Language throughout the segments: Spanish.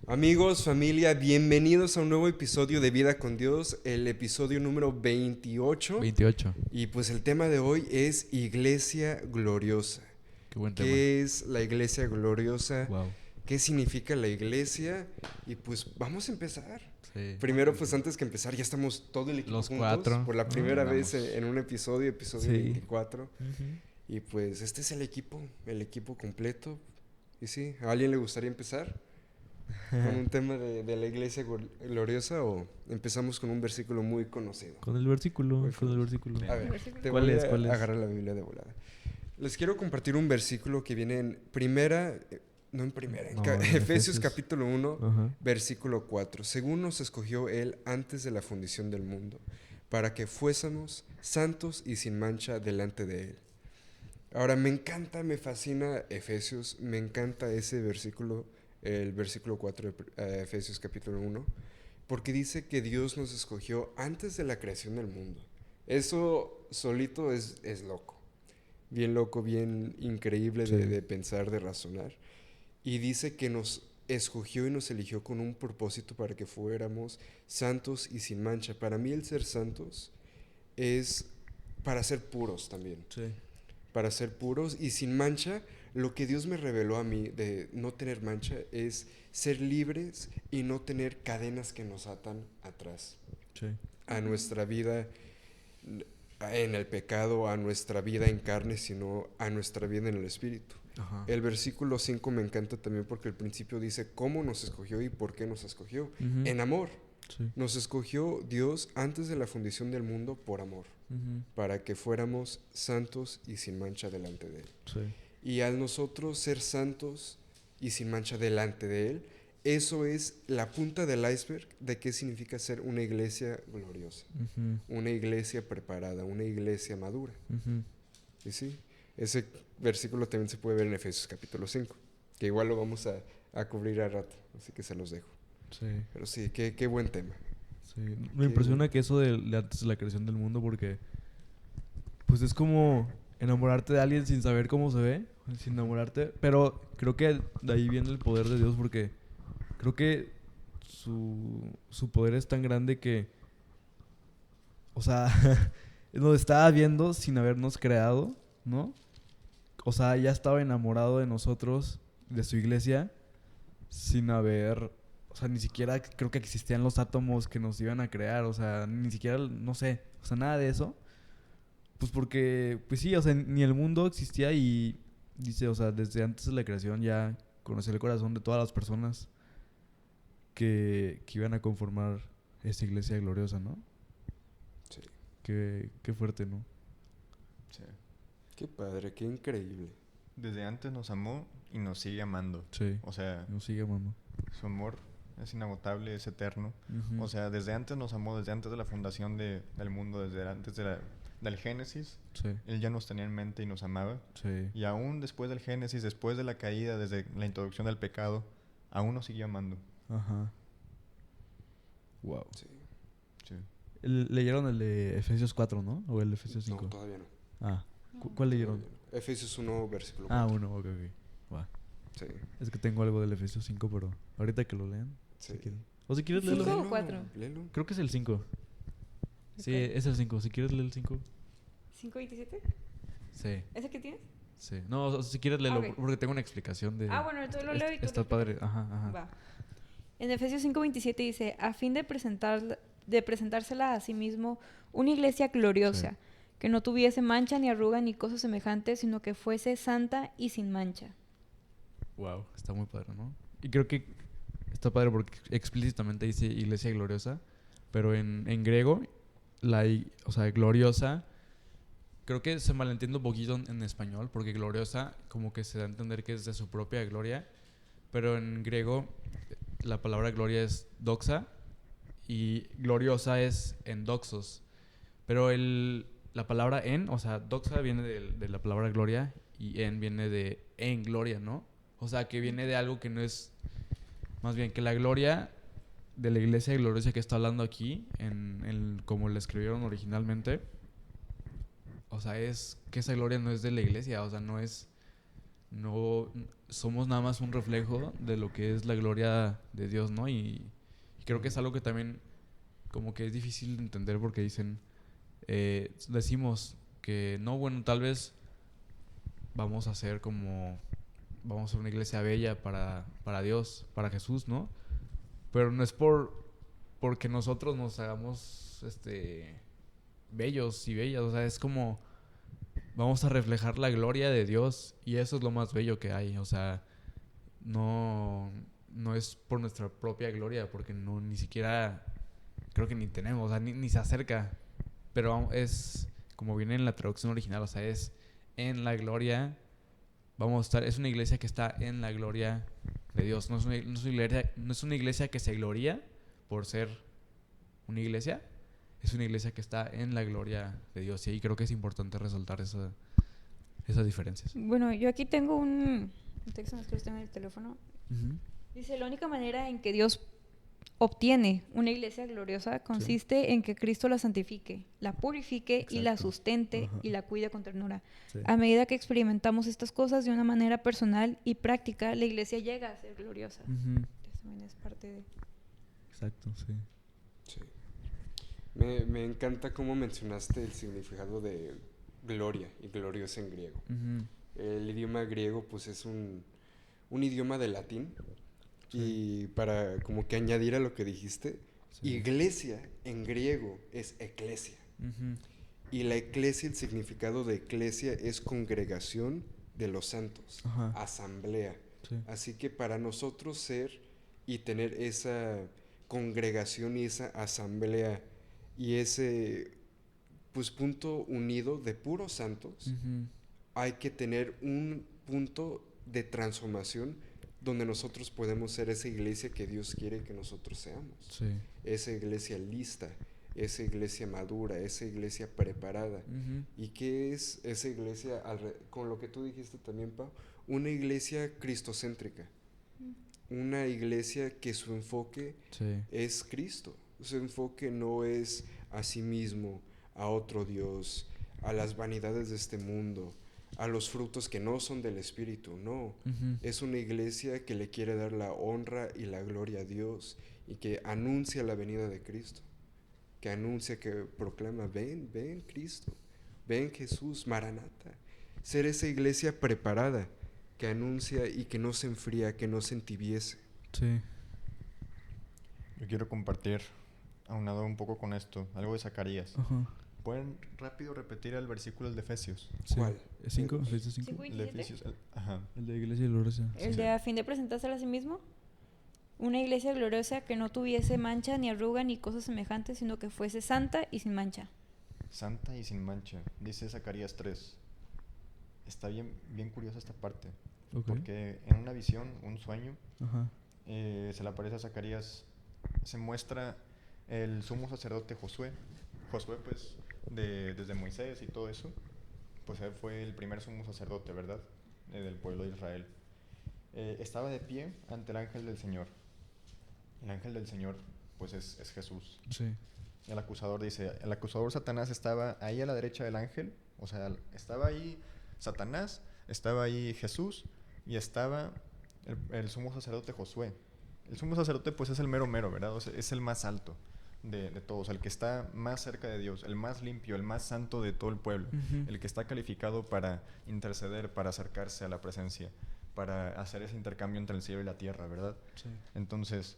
Amigos, familia, bienvenidos a un nuevo episodio de Vida con Dios, el episodio número 28. 28. Y pues el tema de hoy es Iglesia Gloriosa. Qué buen tema. ¿Qué es la Iglesia Gloriosa? Wow. ¿Qué significa la Iglesia? Y pues vamos a empezar. Sí. Primero, pues antes que empezar, ya estamos todo el equipo Los juntos. cuatro. Por la primera vez Andamos. en un episodio Sí. 24. Y pues este es el equipo completo. Y sí, ¿a alguien le gustaría empezar con un tema de la iglesia gloriosa o empezamos con un versículo muy conocido? Con el versículo. Muy Con el famoso. versículo. A ver, te ¿Cuál voy es? a ¿Cuál es? agarrar la Biblia de volada. Les quiero compartir un versículo que viene en primera, no en primera, en No, en Efesios Efesios. capítulo 1, Ajá. versículo 4. Según nos escogió Él antes de la fundación del mundo, para que fuésemos santos y sin mancha delante de Él. Ahora, me encanta, me fascina Efesios, me encanta ese versículo, el versículo 4 de Efesios capítulo 1, porque dice que Dios nos escogió antes de la creación del mundo. Eso solito es loco, bien increíble Sí. de pensar, de razonar. Y dice que nos escogió y nos eligió con un propósito para que fuéramos santos y sin mancha. Para mí el ser santos es para ser puros también. Sí. Para ser puros y sin mancha. Lo que Dios me reveló a mí de no tener mancha es ser libres y no tener cadenas que nos atan atrás Sí. a nuestra vida en el pecado, a nuestra vida en carne, sino a nuestra vida en el espíritu. Ajá. El versículo 5 me encanta también porque al principio dice cómo nos escogió y por qué nos escogió. Ujú. En amor. Sí. Nos escogió Dios antes de la fundación del mundo por amor, Ujú. para que fuéramos santos y sin mancha delante de Él. Sí. Y al nosotros ser santos y sin mancha delante de Él, eso es la punta del iceberg de qué significa ser una iglesia gloriosa, Ujú. una iglesia preparada, una iglesia madura. Ujú. Y sí, ese versículo también se puede ver en Efesios capítulo 5, que igual lo vamos a cubrir a rato, así que se los dejo. Sí. Pero sí, qué buen tema. Sí. Me impresiona que eso de antes de la creación del mundo porque pues es como enamorarte de alguien sin saber cómo se ve, sin enamorarte, pero creo que de ahí viene el poder de Dios porque creo que su poder es tan grande que, o sea, nos estaba viendo sin habernos creado, ¿no? O sea, ya estaba enamorado de nosotros, de su iglesia, sin haber, o sea, ni siquiera creo que existían los átomos que nos iban a crear, o sea, ni siquiera, no sé, o sea, nada de eso. Pues porque, pues sí, o sea, ni el mundo existía y dice, o sea, desde antes de la creación ya conocí el corazón de todas las personas que iban a conformar esta iglesia gloriosa, ¿no? Sí. Qué fuerte, ¿no? Sí. Qué padre, qué increíble. Desde antes nos amó y nos sigue amando. Sí, O sea, nos sigue amando. su amor es inagotable, es eterno. Ujú. O sea, desde antes nos amó, desde antes de la fundación del mundo, desde antes del Génesis. Sí, Él ya nos tenía en mente y nos amaba. sí. Y aún después del Génesis, después de la caída, desde la introducción del pecado, aún nos siguió amando. Ajá. Wow. Sí. Sí. Leyeron el de Efesios 4, ¿no? O el de Efesios 5. No, todavía no. Ah, ¿cuál leyeron? Todavía no. Efesios 1, versículo 4. Ah, uno, ok. Wow. Sí. Es que tengo algo del Efesios 5, pero ahorita que lo lean, Sí. si quieren. O si quieres ¿Cinco leerlo. o 4? Léelo. Creo que es el 5. Sí, Ok. es el 5. Si quieres leer el 5. ¿5:27? Sí, ¿Ese que tienes? sí. No, o sea, si quieres leerlo, Ok. porque tengo una explicación de... Bueno, entonces lo leo y tú Está lo padre, ajá, ajá. Va. En Efesios 5:27 dice, a fin de presentársela a sí mismo una iglesia gloriosa, Sí. que no tuviese mancha ni arruga ni cosa semejante, sino que fuese santa y sin mancha. Wow, está muy padre, ¿no? Y creo que está padre porque explícitamente dice iglesia gloriosa, pero en griego, o sea, gloriosa, creo que se malentiende un poquito en español, porque gloriosa como que se da a entender que es de su propia gloria, pero en griego la palabra gloria es doxa y gloriosa es endoxos. Pero la palabra o sea, doxa viene de la palabra gloria y viene de en gloria, ¿no? O sea, que viene de algo que no es, más bien que la gloria de la iglesia gloriosa que está hablando aquí, como la escribieron originalmente, o sea, es que esa gloria no es de la iglesia, o sea, no es no somos nada más un reflejo de lo que es la gloria de Dios, ¿no? Y creo que es algo que también como que es difícil de entender porque decimos que no, bueno, tal vez vamos a ser una iglesia bella para Dios, para Jesús, ¿no? Pero no es porque nosotros nos hagamos bellos y bellas, o sea, es como vamos a reflejar la gloria de Dios y eso es lo más bello que hay, o sea, no es por nuestra propia gloria, porque no ni siquiera creo que ni tenemos, o sea, ni se acerca, pero es como viene en la traducción original, o sea, es en la gloria. Vamos a estar, es una iglesia que está en la gloria de Dios. No es una iglesia que se gloria por ser una iglesia. Es una iglesia que está en la gloria de Dios. Y ahí creo que es importante resaltar esas diferencias. Bueno, yo aquí tengo un texto que está en el teléfono. Uh-huh. Dice, la única manera en que Dios obtiene una iglesia gloriosa consiste en que Cristo la santifique, la purifique y la Exacto. sustente Ajá. y la cuide con ternura. Sí. A medida que experimentamos estas cosas de una manera personal y práctica, la iglesia llega a ser gloriosa. Uh-huh. Eso también es parte de... Exacto, sí. Sí. Me encanta cómo mencionaste el significado de gloria y gloriosa en griego. Uh-huh. El idioma griego pues es un idioma de latín. Sí. Y para como que añadir a lo que dijiste, Sí. iglesia en griego es eclesia. Uh-huh. Y la eclesia, el significado de eclesia es congregación de los santos, Ajá. asamblea. Sí. Así que para nosotros ser y tener esa congregación y esa asamblea y ese pues punto unido de puros santos, Uh-huh. hay que tener un punto de transformación donde nosotros podemos ser esa iglesia que Dios quiere que nosotros seamos. Sí. Esa iglesia lista, esa iglesia madura, esa iglesia preparada. Uh-huh. ¿Y qué es esa iglesia, con lo que tú dijiste también, Pau? Una iglesia cristocéntrica. Una iglesia que su enfoque Sí. es Cristo. Su enfoque no es a sí mismo, a otro Dios, a las vanidades de este mundo, a los frutos que no son del Espíritu, no. Uh-huh. Es una iglesia que le quiere dar la honra y la gloria a Dios y que anuncia la venida de Cristo, que anuncia, que proclama, ven Cristo, ven Jesús, Maranata. Ser esa iglesia preparada, que anuncia y que no se enfría, que no se entibiece. Sí. Yo quiero compartir, aunado un poco con esto, algo de Zacarías. Ajá. ¿Pueden rápido repetir el versículo de Efesios? Sí. ¿Cuál? ¿Es 5? ¿6 de 5? ¿Cinco y El de 27? Efesios, ajá. El de Iglesia Gloriosa. El Sí. de a fin de presentársela a sí mismo. Una iglesia gloriosa que no tuviese mancha, ni arruga, ni cosas semejantes, sino que fuese santa y sin mancha. Santa y sin mancha, dice Zacarías 3. Está bien curiosa esta parte, Ok. porque en una visión, un sueño, Ajá. se le aparece a Zacarías, se muestra el sumo sacerdote Josué. Josué, pues, desde Moisés y todo eso, pues él fue el primer sumo sacerdote, ¿verdad? Del pueblo de Israel. Estaba de pie ante el ángel del Señor. El ángel del Señor, pues, es Jesús. Sí. El acusador dice, el acusador Satanás estaba ahí a la derecha del ángel, o sea, estaba ahí Satanás, estaba ahí Jesús y estaba el sumo sacerdote Josué. El sumo sacerdote pues es el mero mero, ¿verdad? O sea, es el más alto de todos, el que está más cerca de Dios, el más limpio, el más santo de todo el pueblo, Uh-huh. el que está calificado para interceder, para acercarse a la presencia, para hacer ese intercambio entre el cielo y la tierra, ¿verdad? Sí. Entonces,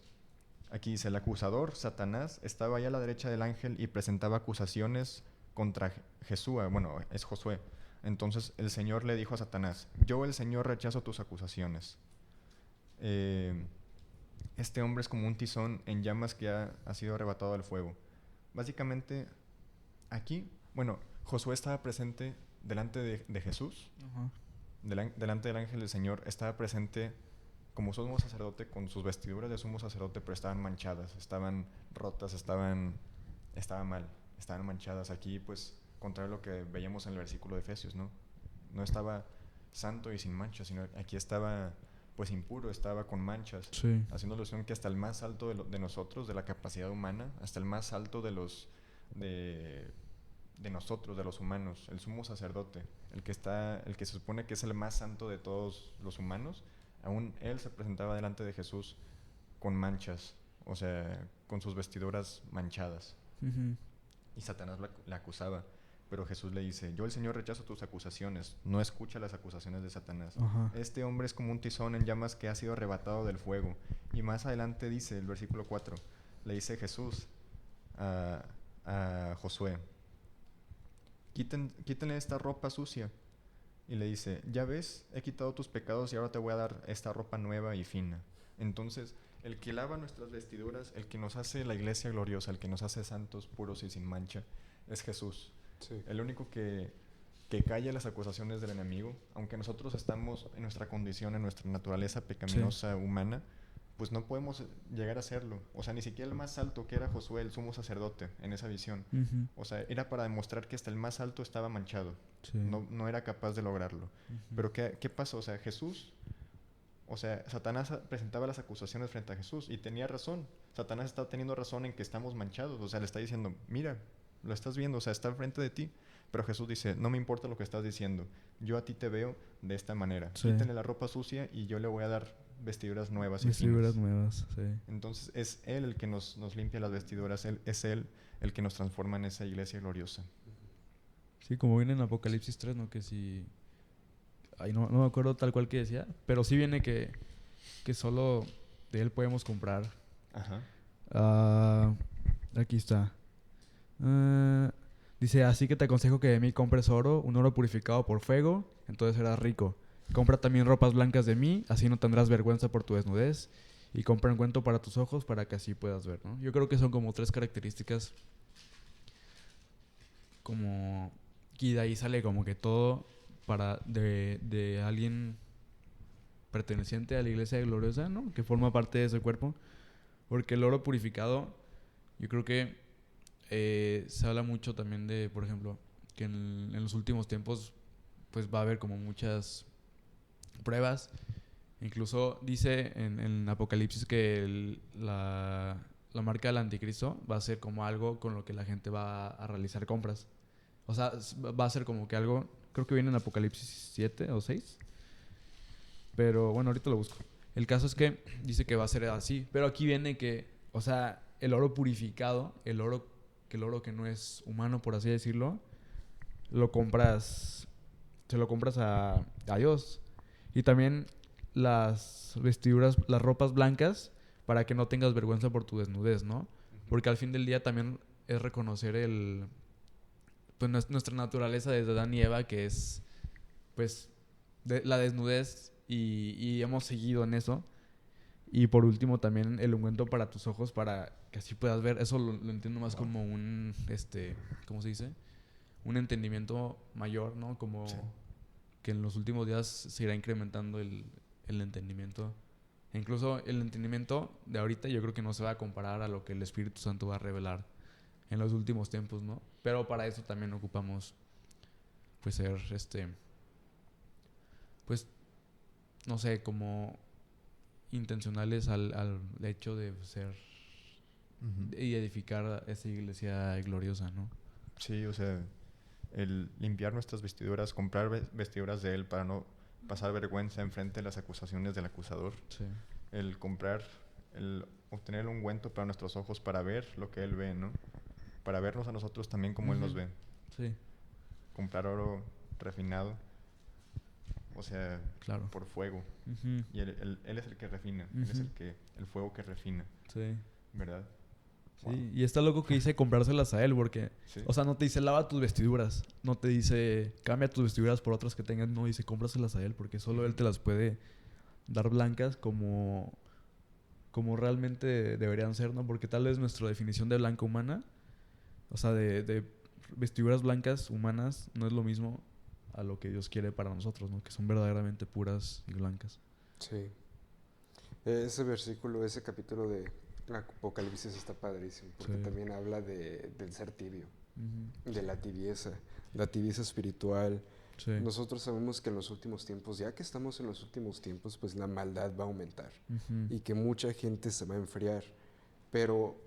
aquí dice, el acusador, Satanás, estaba ahí a la derecha del ángel y presentaba acusaciones contra Jesúa, bueno, es Josué. Entonces el Señor le dijo a Satanás, yo el Señor rechazo tus acusaciones. Este hombre es como un tizón en llamas que ha sido arrebatado al fuego. Básicamente, aquí, bueno, Josué estaba presente delante de Jesús, Ajá. delante del ángel del Señor, estaba presente como sumo sacerdote con sus vestiduras de sumo sacerdote, pero estaban manchadas, estaban rotas, estaban mal, estaban manchadas. Aquí, pues, contrario a lo que veíamos en el versículo de Efesios, ¿no? No estaba santo y sin mancha, sino aquí estaba, pues, impuro, estaba con manchas. Sí. Haciendo alusión que hasta el más alto de nosotros, de la capacidad humana, hasta el más alto de de nosotros, de los humanos, el sumo sacerdote, el que se supone que es el más santo de todos los humanos, aún él se presentaba delante de Jesús con manchas, o sea, con sus vestiduras manchadas. Ujú. Y Satanás la acusaba. Pero Jesús le dice, yo el Señor rechazo tus acusaciones, no escucha las acusaciones de Satanás. Ajá. Este hombre es como un tizón en llamas que ha sido arrebatado del fuego. Y más adelante dice, el versículo 4, le dice Jesús a Josué, quítenle esta ropa sucia. Y le dice, ya ves, he quitado tus pecados y ahora te voy a dar esta ropa nueva y fina. Entonces, el que lava nuestras vestiduras, el que nos hace la iglesia gloriosa, el que nos hace santos, puros y sin mancha, es Jesús. Sí. El único que calla las acusaciones del enemigo, aunque nosotros estamos en nuestra condición, en nuestra naturaleza pecaminosa humana, pues no podemos llegar a serlo. O sea, ni siquiera el más alto, que era Josué, el sumo sacerdote, en esa visión. Ujú. O sea, era para demostrar que hasta el más alto estaba manchado. Sí. No era capaz de lograrlo. Ujú. Pero ¿qué pasó? O sea, Satanás presentaba las acusaciones frente a Jesús y tenía razón. Satanás está teniendo razón en que estamos manchados. O sea, le está diciendo, mira, lo estás viendo, o sea, está frente de ti. Pero Jesús dice, no me importa lo que estás diciendo. Yo a ti te veo de esta manera. Sí. Quítenle la ropa sucia y yo le voy a dar vestiduras nuevas y Vestiduras finas. nuevas, sí. Entonces es Él el que nos limpia las vestiduras. Es Él el que nos transforma en esa iglesia gloriosa. Sí, como viene en Apocalipsis 3, ¿no? Que si... Ay, no me acuerdo tal cual que decía, pero sí viene que solo de él podemos comprar. Ajá. Aquí está. Dice, así que te aconsejo que de mí compres oro, un oro purificado por fuego, entonces serás rico. Compra también ropas blancas de mí, así no tendrás vergüenza por tu desnudez. Y compra ungüento para tus ojos para que así puedas ver, ¿no? Yo creo que son como 3 características como... Y de ahí sale como que todo de alguien perteneciente a la iglesia gloriosa, ¿no? Que forma parte de ese cuerpo. Porque el oro purificado, yo creo que se habla mucho también de, por ejemplo, que en los últimos tiempos pues va a haber como muchas pruebas. Incluso dice en Apocalipsis que la marca del anticristo va a ser como algo con lo que la gente va a realizar compras. O sea, va a ser como que algo, creo que viene en Apocalipsis 7 o 6. Pero bueno, ahorita lo busco. El caso es que dice que va a ser así. Pero aquí viene que, o sea, el oro purificado, el oro que no es humano, por así decirlo, se lo compras a Dios. Y también las vestiduras, las ropas blancas, para que no tengas vergüenza por tu desnudez, ¿no? Porque al fin del día también es reconocer pues nuestra naturaleza desde Adán y Eva, que es pues la desnudez, y hemos seguido en eso. Y por último también el ungüento para tus ojos, para que así puedas ver. Eso lo entiendo más como un ¿cómo se dice? Un entendimiento mayor, ¿no? Como Sí. que en los últimos días se irá incrementando el entendimiento. E incluso el entendimiento de ahorita yo creo que no se va a comparar a lo que el Espíritu Santo va a revelar en los últimos tiempos, ¿no? Pero para eso también ocupamos pues ser pues no sé, como intencionales al hecho de ser y edificar esa iglesia gloriosa, ¿no? Sí, o sea, el limpiar nuestras vestiduras, comprar vestiduras de Él para no pasar vergüenza enfrente de las acusaciones del acusador. Sí. El obtener el ungüento para nuestros ojos para ver lo que Él ve, ¿no? Para vernos a nosotros también como Él nos ve. Sí, Comprar oro refinado, o sea, claro. por fuego. Ujú. Y él es el que refina, Él es Ujú. el fuego que refina, Sí. ¿verdad? Sí, Wow. y está loco que dice comprárselas a él, porque, Sí. o sea, no te dice lava tus vestiduras, no te dice cambia tus vestiduras por otras que tengas, no, dice cómpraselas a él, porque solo él te las puede dar blancas como realmente deberían ser, ¿no? Porque tal vez nuestra definición de blanca humana, o sea, de vestiduras blancas humanas, no es lo mismo a lo que Dios quiere para nosotros, ¿no? Que son verdaderamente puras y blancas. Sí. Ese versículo, ese capítulo de Apocalipsis está padrísimo, porque Sí. también habla del ser tibio, Ujú. de la tibieza espiritual. Sí. Nosotros sabemos que en los últimos tiempos, ya que estamos en los últimos tiempos, pues la maldad va a aumentar Ujú. y que mucha gente se va a enfriar. Pero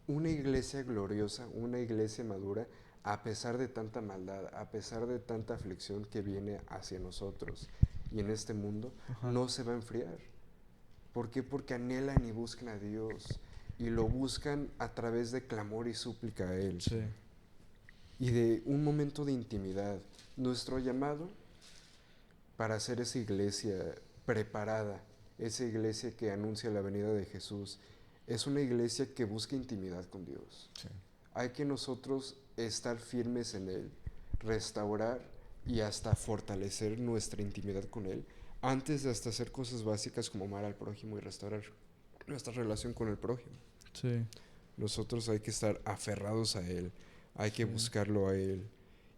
una iglesia gloriosa, una iglesia madura, a pesar de tanta maldad, a pesar de tanta aflicción que viene hacia nosotros y en este mundo, Ajá. no se va a enfriar. ¿Por qué? Porque anhelan y buscan a Dios y lo buscan a través de clamor y súplica a Él. Sí. Y de un momento de intimidad. Nuestro llamado para hacer esa iglesia preparada, esa iglesia que anuncia la venida de Jesús, es una iglesia que busca intimidad con Dios. Sí. Hay que nosotros estar firmes en Él, restaurar y hasta fortalecer nuestra intimidad con Él, antes de hasta hacer cosas básicas como amar al prójimo y restaurar nuestra relación con el prójimo. Sí. Nosotros hay que estar aferrados a Él, hay que Sí. buscarlo a Él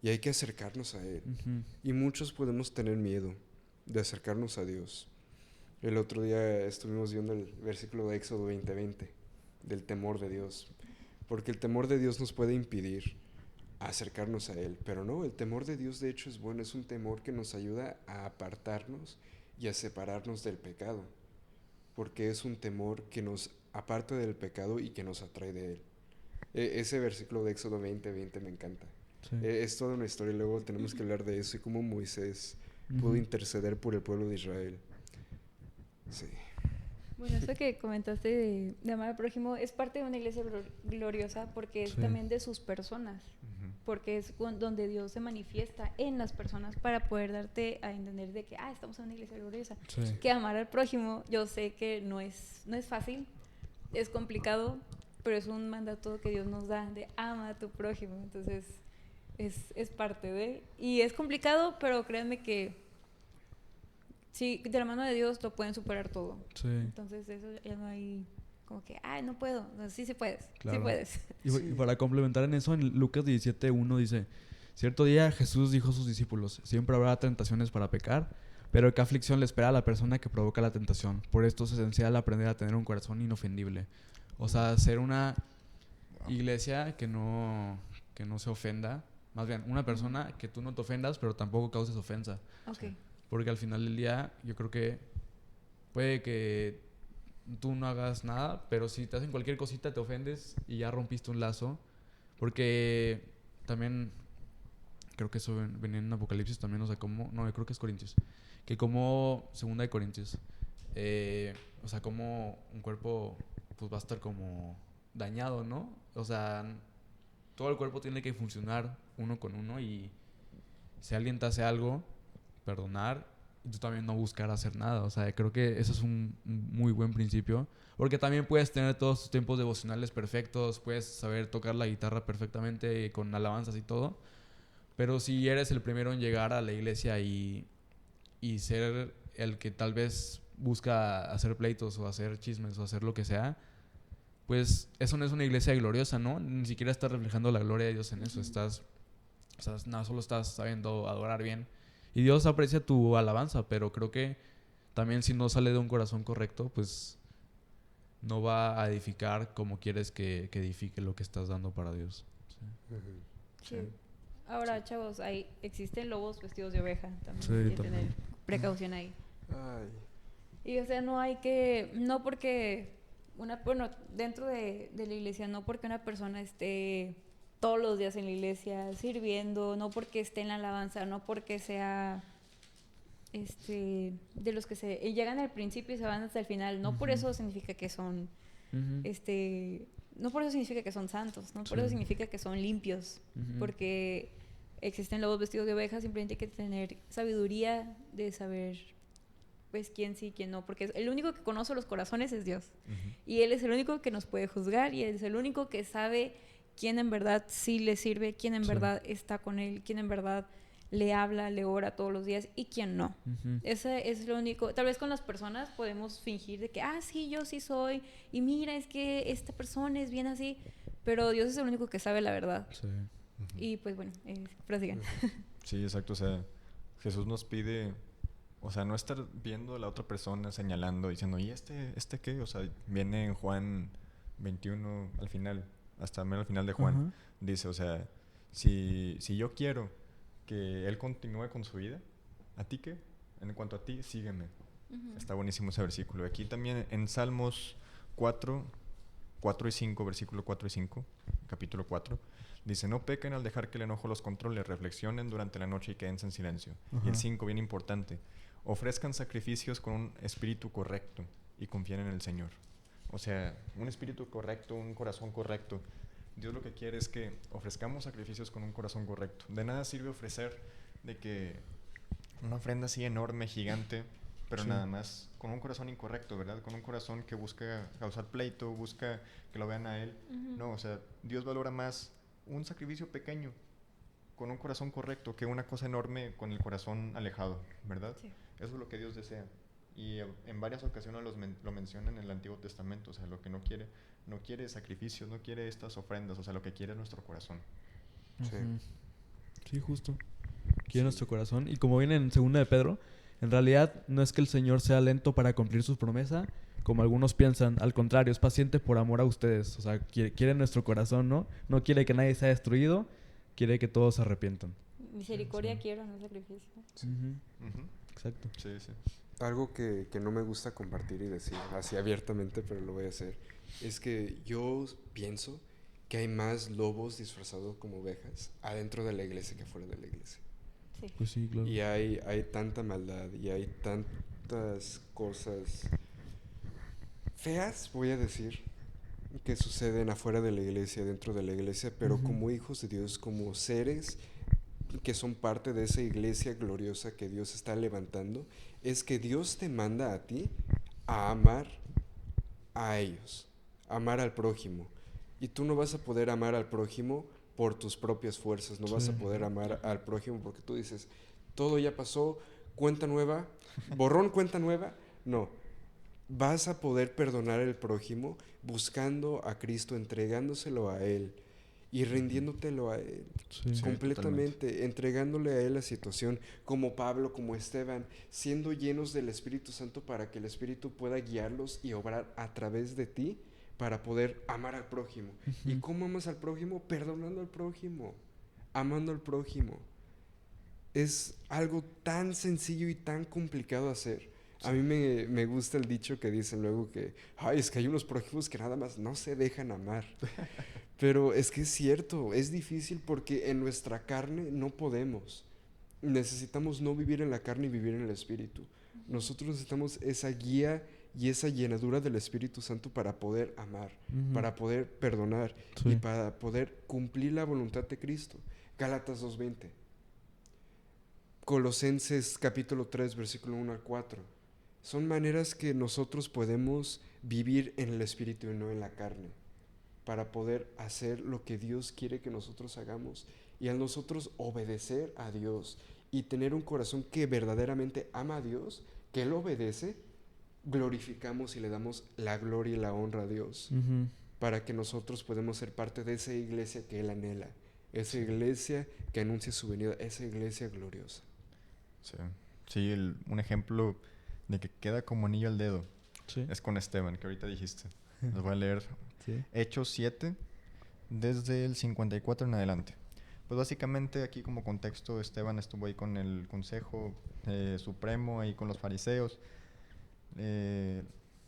y hay que acercarnos a Él. Ujú. Y muchos podemos tener miedo de acercarnos a Dios. El otro día estuvimos viendo el versículo de Éxodo 20:20, del temor de Dios. Porque el temor de Dios nos puede impedir acercarnos a Él. Pero no, el temor de Dios de hecho es bueno, es un temor que nos ayuda a apartarnos y a separarnos del pecado. Porque es un temor que nos aparta del pecado y que nos atrae de Él. Ese versículo de Éxodo 20:20 me encanta. Sí. Es toda una historia, luego tenemos que hablar de eso y cómo Moisés pudo Ujú. interceder por el pueblo de Israel. Sí. Bueno, eso que comentaste de amar al prójimo es parte de una iglesia gloriosa porque es Sí. también de sus personas, Ujú. porque es donde Dios se manifiesta en las personas para poder darte a entender de que, estamos en una iglesia gloriosa. Sí. Que amar al prójimo, yo sé que no es fácil, es complicado, pero es un mandato que Dios nos da de ama a tu prójimo, entonces es parte de, y es complicado, pero créanme que sí, de la mano de Dios lo pueden superar todo. Sí. Entonces eso ya no hay como que, no puedo. No, sí puedes, Claro. sí puedes. Y para complementar en eso, en Lucas 17:1 dice: cierto día Jesús dijo a sus discípulos: siempre habrá tentaciones para pecar, pero qué aflicción le espera a la persona que provoca la tentación. Por esto es esencial aprender a tener un corazón inofendible. O sea, ser una iglesia que no se ofenda. Más bien, una persona que tú no te ofendas, pero tampoco causes ofensa. Ok. Porque al final del día, yo creo que puede que tú no hagas nada, pero si te hacen cualquier cosita te ofendes y ya rompiste un lazo. Porque también, creo que eso venía en Apocalipsis también, o sea, como, no, yo creo que es Corintios. Que como, segunda de Corintios, o sea, como un cuerpo pues va a estar como dañado, ¿no? O sea, todo el cuerpo tiene que funcionar uno con uno y si alguien te hace algo, perdonar y tú también no buscar hacer nada. O sea, creo que eso es un muy buen principio. Porque también puedes tener todos tus tiempos devocionales perfectos, puedes saber tocar la guitarra perfectamente con alabanzas y todo. Pero si eres el primero en llegar a la iglesia y ser el que tal vez busca hacer pleitos o hacer chismes o hacer lo que sea, pues eso no es una iglesia gloriosa, ¿no? Ni siquiera estás reflejando la gloria de Dios en eso. Estás, o sea, nada, solo estás sabiendo adorar bien. Y Dios aprecia tu alabanza, pero creo que también si no sale de un corazón correcto, pues no va a edificar como quieres que edifique lo que estás dando para Dios. Sí. Ujú. Sí. Ahora, chavos, existen lobos vestidos de oveja también. Sí, hay que también. tener precaución ahí. Ay, Y o sea, no porque bueno, dentro de la iglesia, no porque una persona esté todos los días en la iglesia sirviendo, no porque esté en la alabanza, no porque sea de los que llegan al principio y se van hasta el final, no por Ujú. eso significa que son Ujú. no por eso significa que son santos, no por Sí. eso significa que son limpios, Ujú. porque existen lobos vestidos de oveja, simplemente hay que tener sabiduría de saber pues quién sí, quién no, porque el único que conoce los corazones es Dios. Ujú. Y Él es el único que nos puede juzgar y Él es el único que sabe quién en verdad sí le sirve, quién en Sí. verdad está con Él, quién en verdad le habla, le ora todos los días y quién no. Ujú. Ese es lo único. Tal vez con las personas podemos fingir de que, sí, yo sí soy, y mira, es que esta persona es bien así, pero Dios es el único que sabe la verdad. Sí. Ujú. Y pues bueno, prosigan. Sí, exacto. O sea, Jesús nos pide, o sea, no estar viendo a la otra persona, señalando, diciendo, ¿y este qué? O sea, viene en Juan 21 al final, hasta menos al final de Juan. Ajá. Dice, o sea, si yo quiero que Él continúe con su vida, ¿a ti qué? En cuanto a ti, sígueme. Ujú. Está buenísimo ese versículo. Aquí también en Salmos 4, 4 y 5, versículo 4 y 5, capítulo 4, dice, no pequen al dejar que el enojo los controle, reflexionen durante la noche y quédense en silencio. Y el 5, bien importante, ofrezcan sacrificios con un espíritu correcto y confíen en el Señor. O sea, un espíritu correcto, un corazón correcto. Dios lo que quiere es que ofrezcamos sacrificios con un corazón correcto. De nada sirve ofrecer de que una ofrenda así enorme, gigante, pero nada más con un corazón incorrecto, ¿verdad? Con un corazón que busca causar pleito, busca que lo vean a Él. No, o sea, Dios valora más un sacrificio pequeño con un corazón correcto que una cosa enorme con el corazón alejado, ¿verdad? Sí. Eso es lo que Dios desea. Y en varias ocasiones lo menciona en el Antiguo Testamento. O sea, lo que no quiere sacrificios, no quiere estas ofrendas. O sea, lo que quiere es nuestro corazón. Sí. Sí, justo. Quiere nuestro corazón. Y como viene en 2 de Pedro, en realidad no es que el Señor sea lento para cumplir su promesa, como algunos piensan. Al contrario, es paciente por amor a ustedes. O sea, quiere nuestro corazón, ¿no? No quiere que nadie sea destruido, quiere que todos se arrepientan. Misericordia quiero, no sacrificio. Exacto. Sí, sí. Algo que no me gusta compartir y decir así abiertamente, pero lo voy a hacer, es que yo pienso que hay más lobos disfrazados como ovejas adentro de la iglesia que afuera de la iglesia. Sí. Pues sí, claro. Y hay tanta maldad y hay tantas cosas feas, voy a decir, que suceden afuera de la iglesia, dentro de la iglesia, pero como hijos de Dios, como seres que son parte de esa iglesia gloriosa que Dios está levantando, es que Dios te manda a ti a amar a ellos, amar al prójimo. Y tú no vas a poder amar al prójimo por tus propias fuerzas, no vas a poder amar al prójimo porque tú dices, todo ya pasó, cuenta nueva, borrón, cuenta nueva. No, vas a poder perdonar al prójimo buscando a Cristo, entregándoselo a Él y rindiéndotelo a Él. Sí. Completamente, entregándole a Él la situación, como Pablo, como Esteban, siendo llenos del Espíritu Santo para que el Espíritu pueda guiarlos y obrar a través de ti para poder amar al prójimo. ¿Y cómo amas al prójimo? Perdonando al prójimo, amando al prójimo. Es algo tan sencillo y tan complicado de hacer. A mí me gusta el dicho que dicen luego que, ay, es que hay unos prójimos que nada más no se dejan amar. Pero es que es cierto, es difícil porque en nuestra carne no podemos. Necesitamos no vivir en la carne y vivir en el Espíritu. Nosotros necesitamos esa guía y esa llenadura del Espíritu Santo para poder amar, para poder perdonar y para poder cumplir la voluntad de Cristo. Gálatas 2:20. Colosenses capítulo 3, versículo 1 al 4. Son maneras que nosotros podemos vivir en el Espíritu y no en la carne, para poder hacer lo que Dios quiere que nosotros hagamos. Y al nosotros obedecer a Dios y tener un corazón que verdaderamente ama a Dios, que Él obedece, glorificamos y le damos la gloria y la honra a Dios, para que nosotros podamos ser parte de esa iglesia que Él anhela, esa iglesia que anuncia su venida, esa iglesia gloriosa. Sí, un ejemplo de que queda como anillo al dedo es con Esteban, que ahorita dijiste. Les voy a leer Hechos 7, desde el 54 en adelante. Pues básicamente aquí como contexto, Esteban estuvo ahí con el Consejo Supremo, ahí con los fariseos.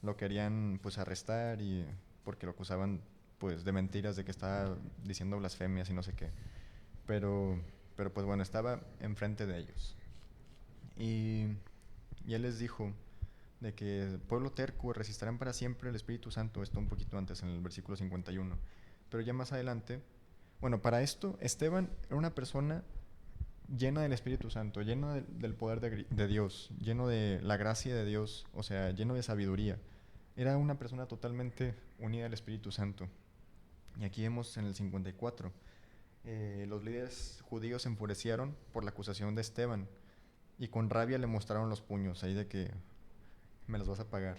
Lo querían pues arrestar y porque lo acusaban pues de mentiras, de que estaba diciendo blasfemias y no sé qué. Pero pues bueno, estaba enfrente de ellos. Y él les dijo de que el pueblo terco resistirán para siempre el Espíritu Santo. Esto un poquito antes, en el versículo 51. Pero ya más adelante, bueno, para esto, Esteban era una persona llena del Espíritu Santo, lleno del poder de Dios, lleno de la gracia de Dios, o sea, lleno de sabiduría. Era una persona totalmente unida al Espíritu Santo. Y aquí vemos en el 54, los líderes judíos se enfurecieron por la acusación de Esteban y con rabia le mostraron los puños, ahí de que me los vas a pagar.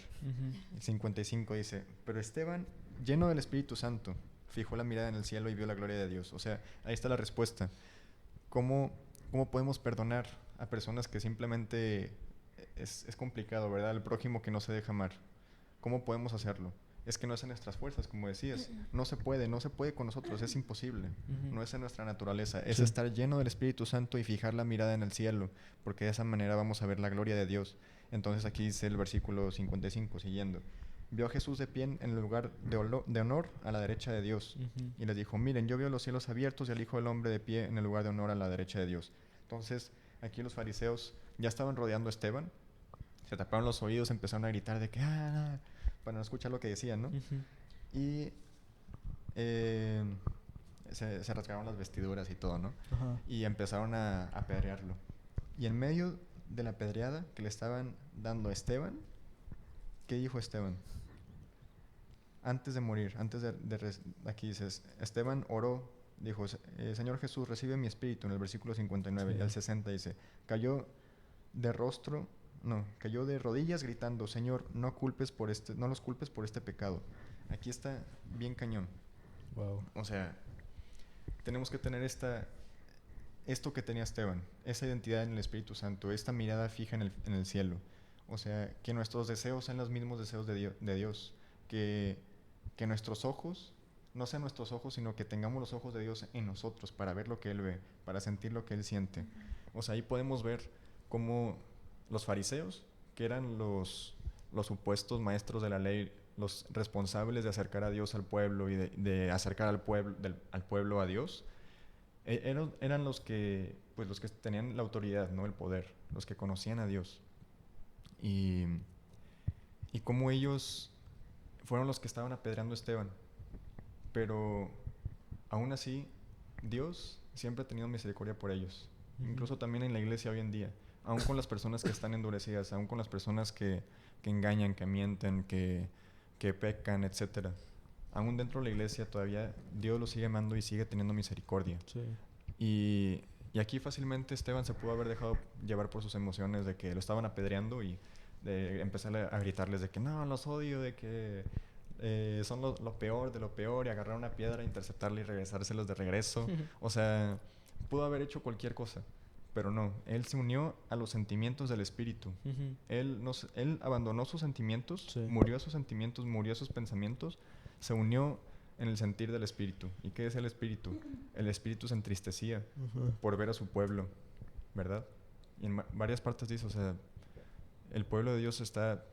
El 55 dice, pero Esteban, lleno del Espíritu Santo, fijó la mirada en el cielo y vio la gloria de Dios. O sea, ahí está la respuesta. ¿Cómo podemos perdonar a personas que simplemente es complicado, ¿verdad? El prójimo que no se deja amar. ¿Cómo podemos hacerlo? Es que no es en nuestras fuerzas, como decías. No se puede con nosotros, es imposible. No es en nuestra naturaleza. Es estar lleno del Espíritu Santo y fijar la mirada en el cielo, porque de esa manera vamos a ver la gloria de Dios. Entonces aquí dice el versículo 55, siguiendo. vio a Jesús de pie en el lugar de honor a la derecha de Dios. Y les dijo, miren, yo veo los cielos abiertos y al Hijo del Hombre de pie en el lugar de honor a la derecha de Dios. Entonces, aquí los fariseos ya estaban rodeando a Esteban, se taparon los oídos, empezaron a gritar de que, para no escuchar lo que decían, ¿no? Y se rasgaron las vestiduras y todo, ¿no? Y empezaron a apedrearlo. Y en medio de la apedreada que le estaban dando a Esteban, ¿qué dijo Esteban? Antes de morir, aquí dices, Esteban oró, dijo, Señor Jesús, recibe mi espíritu, en el versículo 59, y al 60 dice, cayó de rodillas gritando, Señor, no los culpes por este pecado. Aquí está bien cañón. Wow. O sea, tenemos que tener esto que tenía Esteban, esa identidad en el Espíritu Santo, esta mirada fija en el cielo. O sea, que nuestros deseos sean los mismos deseos de Dios. Que nuestros ojos no sean nuestros ojos, sino que tengamos los ojos de Dios en nosotros para ver lo que Él ve, para sentir lo que Él siente. O sea, ahí podemos ver cómo los fariseos, que eran los supuestos maestros de la ley, los responsables de acercar a Dios al pueblo y de acercar al pueblo a Dios, eran los que tenían la autoridad, ¿no? El poder, los que conocían a Dios. Y cómo ellos fueron los que estaban apedreando a Esteban. Pero aún así, Dios siempre ha tenido misericordia por ellos. Incluso también en la iglesia hoy en día. Aún con las personas que están endurecidas, aún con las personas que engañan, que mienten, que pecan, etc. Aún dentro de la iglesia todavía Dios los sigue amando y sigue teniendo misericordia. Sí. Y aquí fácilmente Esteban se pudo haber dejado llevar por sus emociones de que lo estaban apedreando y de empezar a gritarles de que no, los odio, de que son lo peor de lo peor, y agarrar una piedra, interceptarla y regresárselos de regreso. O sea, pudo haber hecho cualquier cosa, pero no. Él se unió a los sentimientos del Espíritu. Él abandonó sus sentimientos, murió a sus sentimientos, murió a sus pensamientos, se unió en el sentir del Espíritu. ¿Y qué es el Espíritu? El Espíritu se entristecía por ver a su pueblo, ¿verdad? Y en varias partes dice, o sea, el pueblo de Dios está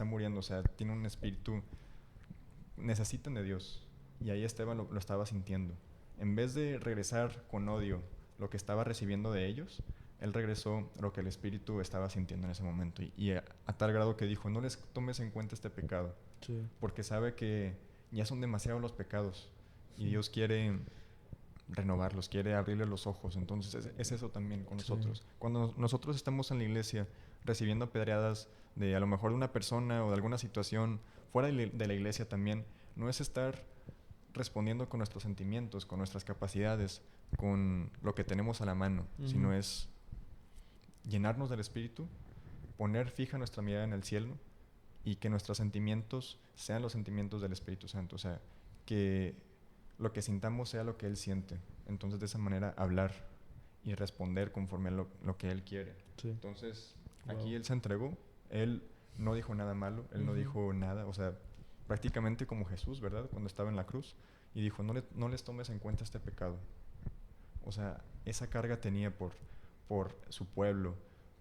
muriendo, o sea, tiene un espíritu, necesitan de Dios. Y ahí Esteban lo estaba sintiendo. En vez de regresar con odio lo que estaba recibiendo de ellos, él regresó lo que el espíritu estaba sintiendo en ese momento. Y a tal grado que dijo, no les tomes en cuenta este pecado, porque sabe que ya son demasiados los pecados y Dios quiere renovarlos, quiere abrirles los ojos. Entonces es eso también con nosotros. Cuando nosotros estamos en la iglesia recibiendo apedreadas de a lo mejor de una persona o de alguna situación fuera de la iglesia también, no es estar respondiendo con nuestros sentimientos, con nuestras capacidades, con lo que tenemos a la mano, sino es llenarnos del Espíritu, poner fija nuestra mirada en el cielo y que nuestros sentimientos sean los sentimientos del Espíritu Santo. O sea, que lo que sintamos sea lo que Él siente. Entonces, de esa manera, hablar y responder conforme a lo que Él quiere. Entonces, aquí Él se entregó. Él no dijo nada malo. Él no dijo nada. O sea, prácticamente como Jesús, ¿verdad? Cuando estaba en la cruz. Y dijo, no les tomes en cuenta este pecado. O sea, esa carga tenía por su pueblo,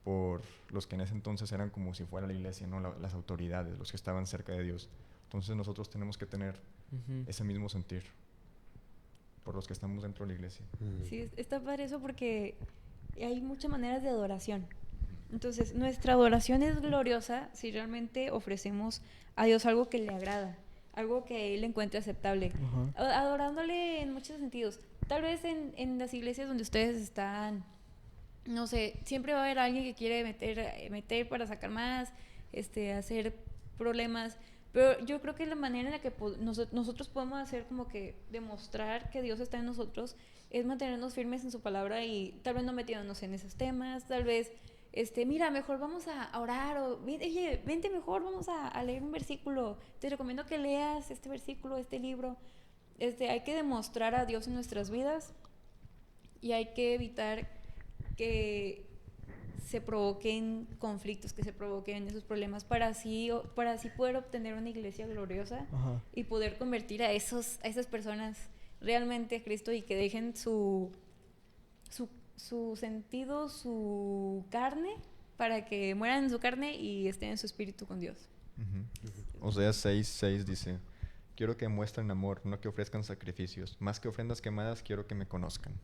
por los que en ese entonces eran como si fuera la iglesia, ¿no? Las autoridades, los que estaban cerca de Dios. Entonces nosotros tenemos que tener ese mismo sentir por los que estamos dentro de la iglesia. Sí, está padre eso porque hay muchas maneras de adoración. Entonces, nuestra adoración es gloriosa si realmente ofrecemos a Dios algo que le agrada, algo que Él encuentre aceptable, adorándole en muchos sentidos. Tal vez en las iglesias donde ustedes están, no sé, siempre va a haber alguien que quiere meter para sacar más, hacer problemas. Pero yo creo que la manera en la que nosotros podemos hacer como que demostrar que Dios está en nosotros es mantenernos firmes en su palabra y tal vez no metiéndonos en esos temas, tal vez, mira, mejor vamos a orar o, oye, vente mejor, vamos a leer un versículo, te recomiendo que leas este versículo, este libro. Hay que demostrar a Dios en nuestras vidas y hay que evitar que se provoquen conflictos, que se provoquen esos problemas para así poder obtener una iglesia gloriosa y poder convertir a esas personas realmente a Cristo y que dejen su sentido, su carne, para que mueran en su carne y estén en su espíritu con Dios. Ujú. Oseas 6:6 dice: quiero que muestren amor, no que ofrezcan sacrificios. Más que ofrendas quemadas, quiero que me conozcan.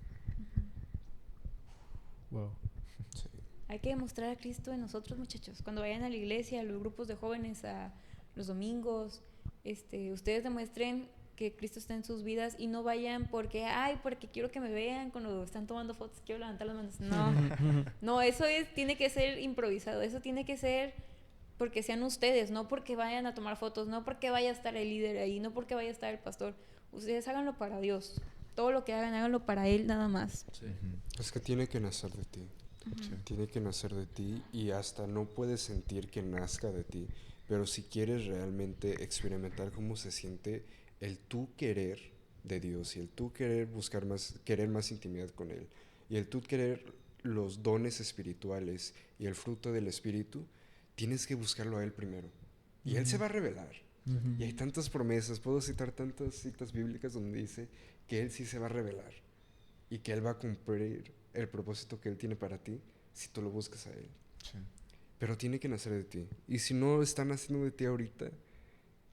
Wow. Sí. Hay que demostrar a Cristo en nosotros, muchachos. Cuando vayan a la iglesia, a los grupos de jóvenes, a los domingos, ustedes demuestren que Cristo está en sus vidas y no vayan porque quiero que me vean cuando están tomando fotos, quiero levantar las manos. No, no, tiene que ser improvisado, eso tiene que ser porque sean ustedes, no porque vayan a tomar fotos, no porque vaya a estar el líder ahí, no porque vaya a estar el pastor. Ustedes háganlo para Dios. Todo lo que hagan, háganlo para Él nada más. Sí. Es que tiene que nacer de ti. Sí. Tiene que nacer de ti y hasta no puedes sentir que nazca de ti. Pero si quieres realmente experimentar cómo se siente el tú querer de Dios y el tú querer buscar más, querer más intimidad con Él y el tú querer los dones espirituales y el fruto del Espíritu, tienes que buscarlo a Él primero. Y Él se va a revelar. Y hay tantas promesas, puedo citar tantas citas bíblicas donde dice que Él sí se va a revelar y que Él va a cumplir el propósito que Él tiene para ti si tú lo buscas a Él. Sí. Pero tiene que nacer de ti. Y si no está naciendo de ti ahorita,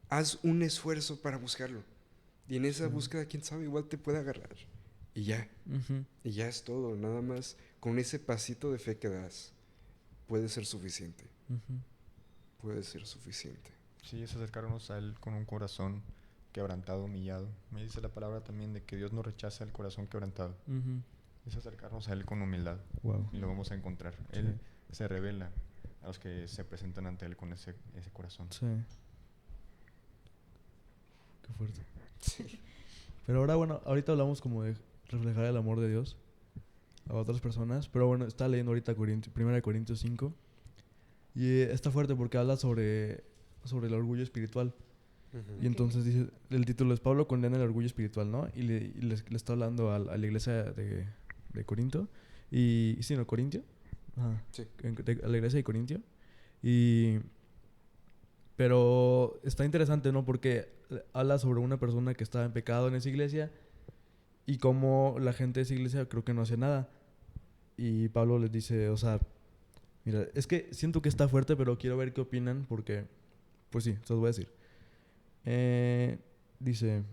haz un esfuerzo para buscarlo. Y en esa búsqueda, quién sabe, igual te puede agarrar. Y ya. Y ya es todo. Nada más con ese pasito de fe que das, puede ser suficiente. Puede ser suficiente. Sí, es acercarnos a Él con un corazón quebrantado, humillado. Me dice la palabra también de que Dios no rechaza el corazón quebrantado. Es acercarnos a Él con humildad. Wow. Y lo vamos a encontrar. Sí. Él se revela a los que se presentan ante Él con ese corazón. Sí. Qué fuerte. Pero ahora, bueno, ahorita hablamos como de reflejar el amor de Dios a otras personas. Pero bueno, está leyendo ahorita 1 Corintios 5. Y está fuerte porque habla sobre el orgullo espiritual. Y entonces dice, el título es Pablo condena el orgullo espiritual, ¿no? Y le está hablando a la iglesia de Corinto. Y sí, ¿no? Corintio. Ajá. Sí. A la iglesia de Corintio. Pero está interesante, ¿no? Porque habla sobre una persona que estaba en pecado en esa iglesia y cómo la gente de esa iglesia creo que no hace nada. Y Pablo les dice, o sea, mira, es que siento que está fuerte, pero quiero ver qué opinan porque, pues sí, se los voy a decir. Dice,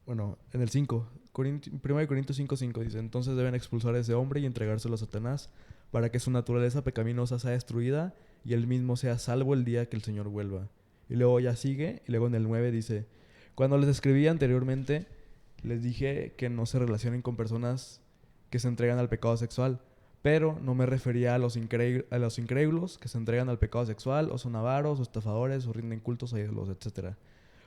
bueno, en el 5, 1 Corintios 5:5 dice, entonces deben expulsar a ese hombre y entregárselo a Satanás para que su naturaleza pecaminosa sea destruida y él mismo sea salvo el día que el Señor vuelva. Y luego ya sigue, y luego en el 9 dice, cuando les escribí anteriormente, les dije que no se relacionen con personas que se entregan al pecado sexual, pero no me refería a los incrédulos que se entregan al pecado sexual, o son avaros, o estafadores, o rinden cultos a ídolos, etc.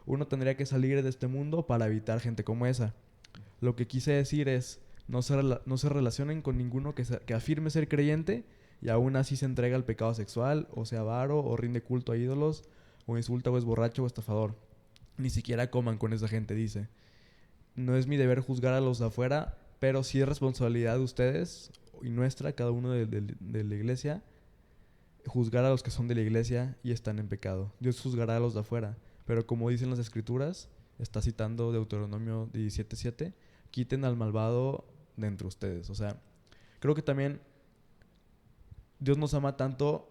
Uno tendría que salir de este mundo para evitar gente como esa. Lo que quise decir es, no se relacionen con ninguno que afirme ser creyente y aún así se entrega al pecado sexual, o sea avaro, o rinde culto a ídolos, o insulta, o es borracho, o estafador. Ni siquiera coman con esa gente, dice. No es mi deber juzgar a los de afuera, pero sí es responsabilidad de ustedes y nuestra, cada uno de la iglesia, juzgar a los que son de la iglesia y están en pecado. Dios juzgará a los de afuera, pero como dicen las escrituras, está citando Deuteronomio 17:7, quiten al malvado de entre ustedes. O sea, creo que también Dios nos ama tanto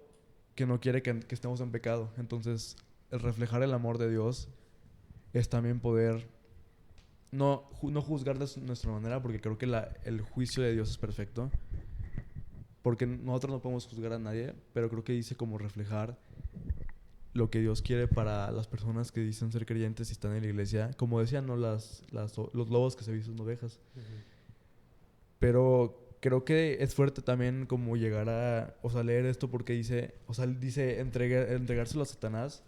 que no quiere que estemos en pecado. Entonces, el reflejar el amor de Dios es también poder no juzgar de nuestra manera, porque creo que el juicio de Dios es perfecto. Porque nosotros no podemos juzgar a nadie, pero creo que dice como reflejar lo que Dios quiere para las personas que dicen ser creyentes y están en la iglesia. Como decían, ¿no? Los lobos que se visten ovejas. Pero creo que es fuerte también como llegar a, o sea, leer esto porque dice entregárselo a Satanás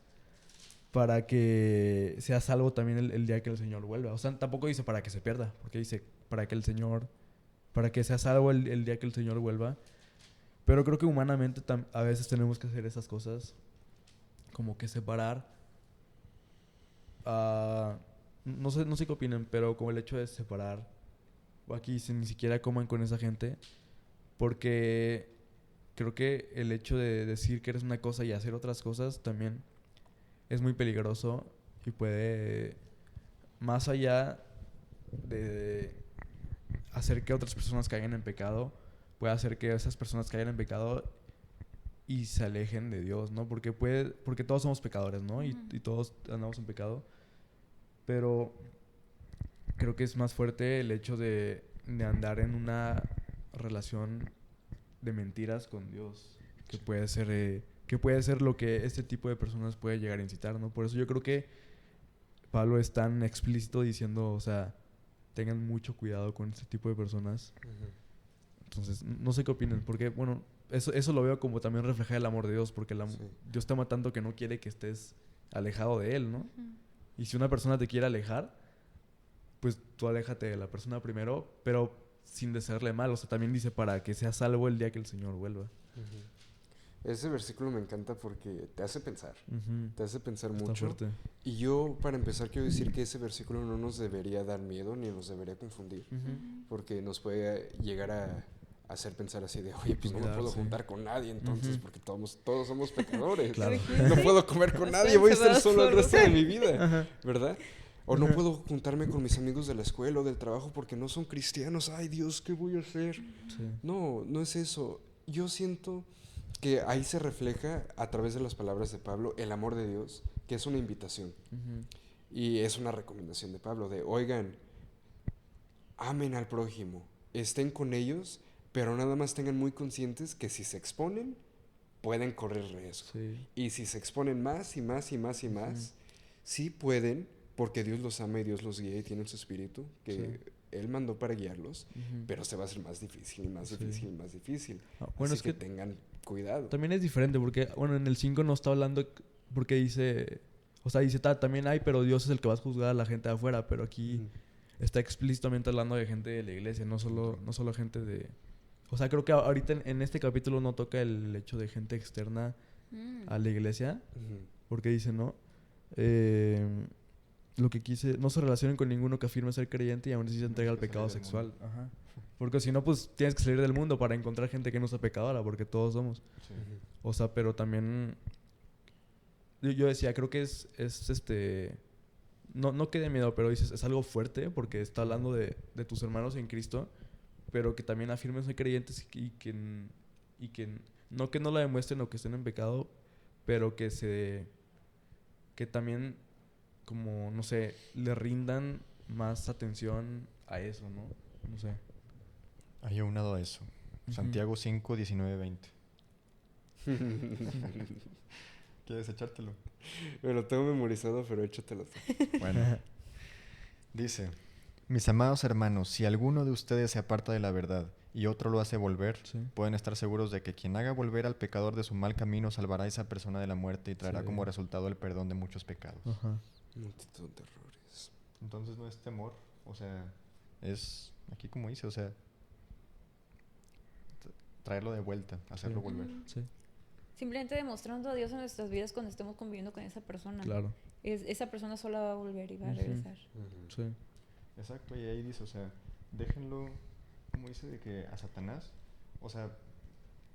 para que sea salvo también el día que el Señor vuelva. O sea, tampoco dice para que se pierda, porque dice para que sea salvo el día que el Señor vuelva. Pero creo que humanamente a veces tenemos que hacer esas cosas, como que separar. No sé qué opinan, pero como el hecho de separar, o aquí ni siquiera coman con esa gente, porque creo que el hecho de decir que eres una cosa y hacer otras cosas también es muy peligroso y puede, más allá de hacer que otras personas caigan en pecado, puede hacer que esas personas caigan en pecado y se alejen de Dios, ¿no? Porque todos somos pecadores, ¿no? Y todos andamos en pecado. Pero creo que es más fuerte el hecho de andar en una relación de mentiras con Dios, que puede ser lo que este tipo de personas puede llegar a incitar, ¿no? Por eso yo creo que Pablo es tan explícito diciendo, o sea, tengan mucho cuidado con este tipo de personas. Entonces, no sé qué opinan, porque, bueno, eso lo veo como también refleja el amor de Dios, porque Dios te ama tanto que no quiere que estés alejado de Él, ¿no? Y si una persona te quiere alejar, pues tú aléjate de la persona primero, pero sin desearle mal. O sea, también dice para que seas salvo el día que el Señor vuelva. Ese versículo me encanta porque te hace pensar. Te hace pensar Está mucho. fuerte. Y yo, para empezar, quiero decir que ese versículo no nos debería dar miedo ni nos debería confundir. Porque nos puede llegar a hacer pensar así de, oye, pues no me puedo juntar con nadie entonces, porque todos somos pecadores. Claro. No puedo comer con nadie, voy a estar solo el resto de mi vida, ¿verdad? O no puedo juntarme con mis amigos de la escuela o del trabajo porque no son cristianos. Ay, Dios, ¿qué voy a hacer? Sí. No, no es eso. Yo siento que ahí se refleja a través de las palabras de Pablo el amor de Dios, que es una invitación. Y es una recomendación de Pablo de, oigan, amen al prójimo, estén con ellos, pero nada más tengan muy conscientes que si se exponen, pueden correr riesgo. Sí. Y si se exponen más y más y más y más, sí pueden, porque Dios los ama y Dios los guía y tienen su espíritu, que Él mandó para guiarlos, pero se va a hacer más difícil y más difícil y más difícil. Bueno, así es que tengan cuidado. también es diferente porque, bueno, en el 5 no está hablando porque dice, o sea, dice, también hay, pero Dios es el que va a juzgar a la gente de afuera, pero aquí está explícitamente hablando de gente de la iglesia, no solo gente de... O sea, creo que ahorita en este capítulo no toca el hecho de gente externa a la iglesia, porque dice, ¿no? Lo que quise, no se relacionen con ninguno que afirme ser creyente y aún así se entrega al pecado sexual. Porque si no, pues tienes que salir del mundo para encontrar gente que no sea pecadora, porque todos somos. O sea, pero también yo decía, creo que es no que de miedo, pero dices, es algo fuerte porque está hablando de tus hermanos en Cristo, pero que también afirmen ser creyentes y que no lo demuestren o que estén en pecado, pero que también, como, no sé, le rindan más atención a eso, ¿no? No sé. Hay aunado a eso. Santiago 5, 19, 20. ¿Quieres echártelo? Me lo tengo memorizado, pero échatelo tú. Bueno. Dice, mis amados hermanos, si alguno de ustedes se aparta de la verdad y otro lo hace volver, pueden estar seguros de que quien haga volver al pecador de su mal camino salvará a esa persona de la muerte y traerá como resultado el perdón de muchos pecados. Multitud de errores. Entonces no es temor, o sea, es, aquí como dice, o sea, traerlo de vuelta, hacerlo volver. Simplemente demostrando a Dios en nuestras vidas cuando estemos conviviendo con esa persona. Claro. Esa persona sola va a volver y va a regresar. Sí. Exacto, y ahí dice, o sea, déjenlo, como dice, de que a Satanás, o sea,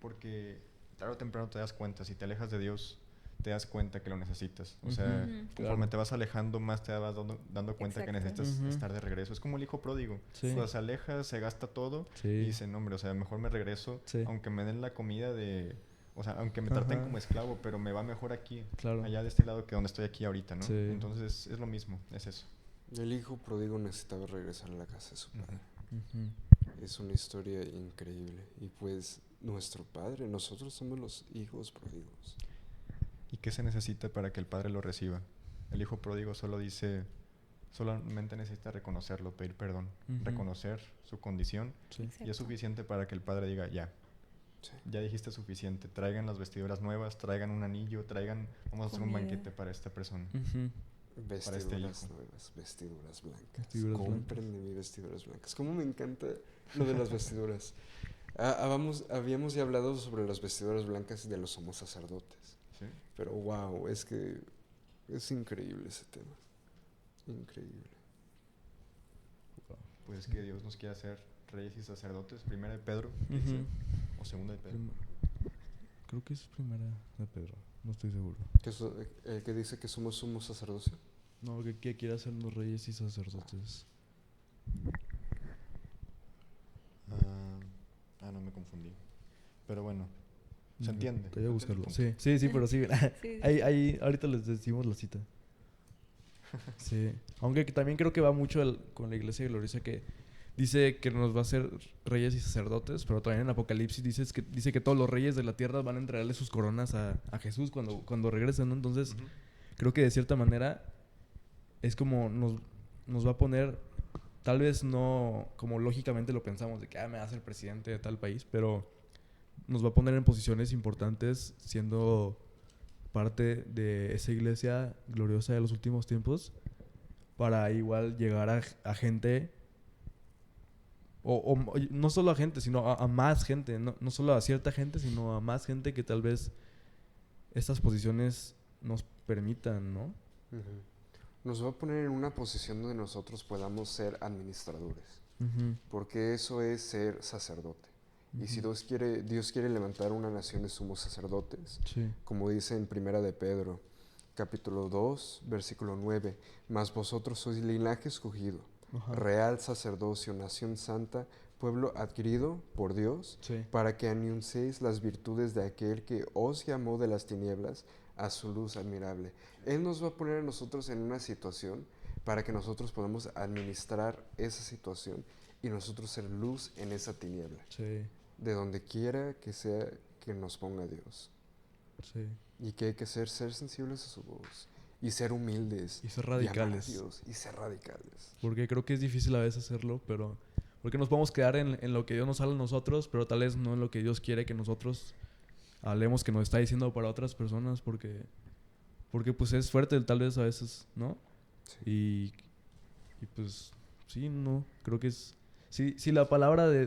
porque tarde o temprano te das cuenta, si te alejas de Dios, te das cuenta que lo necesitas. O sea, conforme te vas alejando, más te vas dando cuenta que necesitas estar de regreso. Es como el hijo pródigo. Cuando se aleja, se gasta todo y dice, no, hombre, o sea, mejor me regreso, aunque me den la comida de... O sea, aunque me traten como esclavo, pero me va mejor aquí, allá de este lado que donde estoy aquí ahorita, ¿no? Entonces es lo mismo, es eso. El hijo pródigo necesitaba regresar a la casa de su padre. Es una historia increíble. Y pues nuestro padre, nosotros somos los hijos pródigos. ¿Y qué se necesita para que el padre lo reciba? El hijo pródigo solamente necesita reconocerlo, pedir perdón, reconocer su condición, y es suficiente para que el padre diga, ya dijiste suficiente, traigan las vestiduras nuevas, traigan un anillo, vamos a hacer un banquete para esta persona. Vestiduras nuevas, vestiduras blancas. Compren de mí vestiduras blancas. Cómo me encanta lo de las vestiduras. Habíamos ya hablado sobre las vestiduras blancas de los somos sacerdotes. Pero wow, es que es increíble ese tema. Increíble. Pues que Dios nos quiere hacer reyes y sacerdotes. Primera de Pedro, dice, o segunda de Pedro. Creo que es primera de Pedro, no estoy seguro. ¿Que dice que somos sumo sacerdocio? No, que quiere hacernos reyes y sacerdotes. No me confundí. Pero bueno, ¿Se entiende? Te voy a ¿Se entiende buscarlo. el Sí, punto? sí, sí, pero sí. Sí, Ahí, ahorita les decimos la cita. Sí. Aunque también creo que va mucho con la iglesia gloriosa que dice que nos va a hacer reyes y sacerdotes, pero también en Apocalipsis dice que todos los reyes de la tierra van a entregarle sus coronas a Jesús cuando regresen, ¿no? Entonces, Ujú. creo que de cierta manera es como nos va a poner, tal vez no como lógicamente lo pensamos, de que me va a ser presidente de tal país, pero nos va a poner en posiciones importantes siendo parte de esa iglesia gloriosa de los últimos tiempos para igual llegar a gente o no solo a gente, sino a más gente, no solo a cierta gente, sino a más gente que tal vez estas posiciones nos permitan, ¿no? Ujú. Nos va a poner en una posición donde nosotros podamos ser administradores, Ujú, porque eso es ser sacerdote. Y si ujú. Dios quiere levantar una nación de sumos sacerdotes, Sí. como dice en Primera de Pedro, capítulo 2, versículo 9, mas vosotros sois linaje escogido, Ajá. real sacerdocio, nación santa, pueblo adquirido por Dios, Sí. para que anunciéis las virtudes de aquel que os llamó de las tinieblas a su luz admirable. Él nos va a poner a nosotros en una situación para que nosotros podamos administrar esa situación y nosotros ser luz en esa tiniebla, Sí. de donde quiera que sea que nos ponga Dios. Sí. Y que hay que ser sensibles a su voz y ser humildes Y ser y amar a radicales. Dios y ser radicales. Porque creo que es difícil a veces hacerlo, pero... Porque nos podemos quedar en lo que Dios nos habla a nosotros, pero tal vez no en lo que Dios quiere que nosotros hablemos, que nos está diciendo para otras personas, porque pues es fuerte tal vez a veces, ¿no? Sí. Y pues sí, no, creo que es... Si la palabra de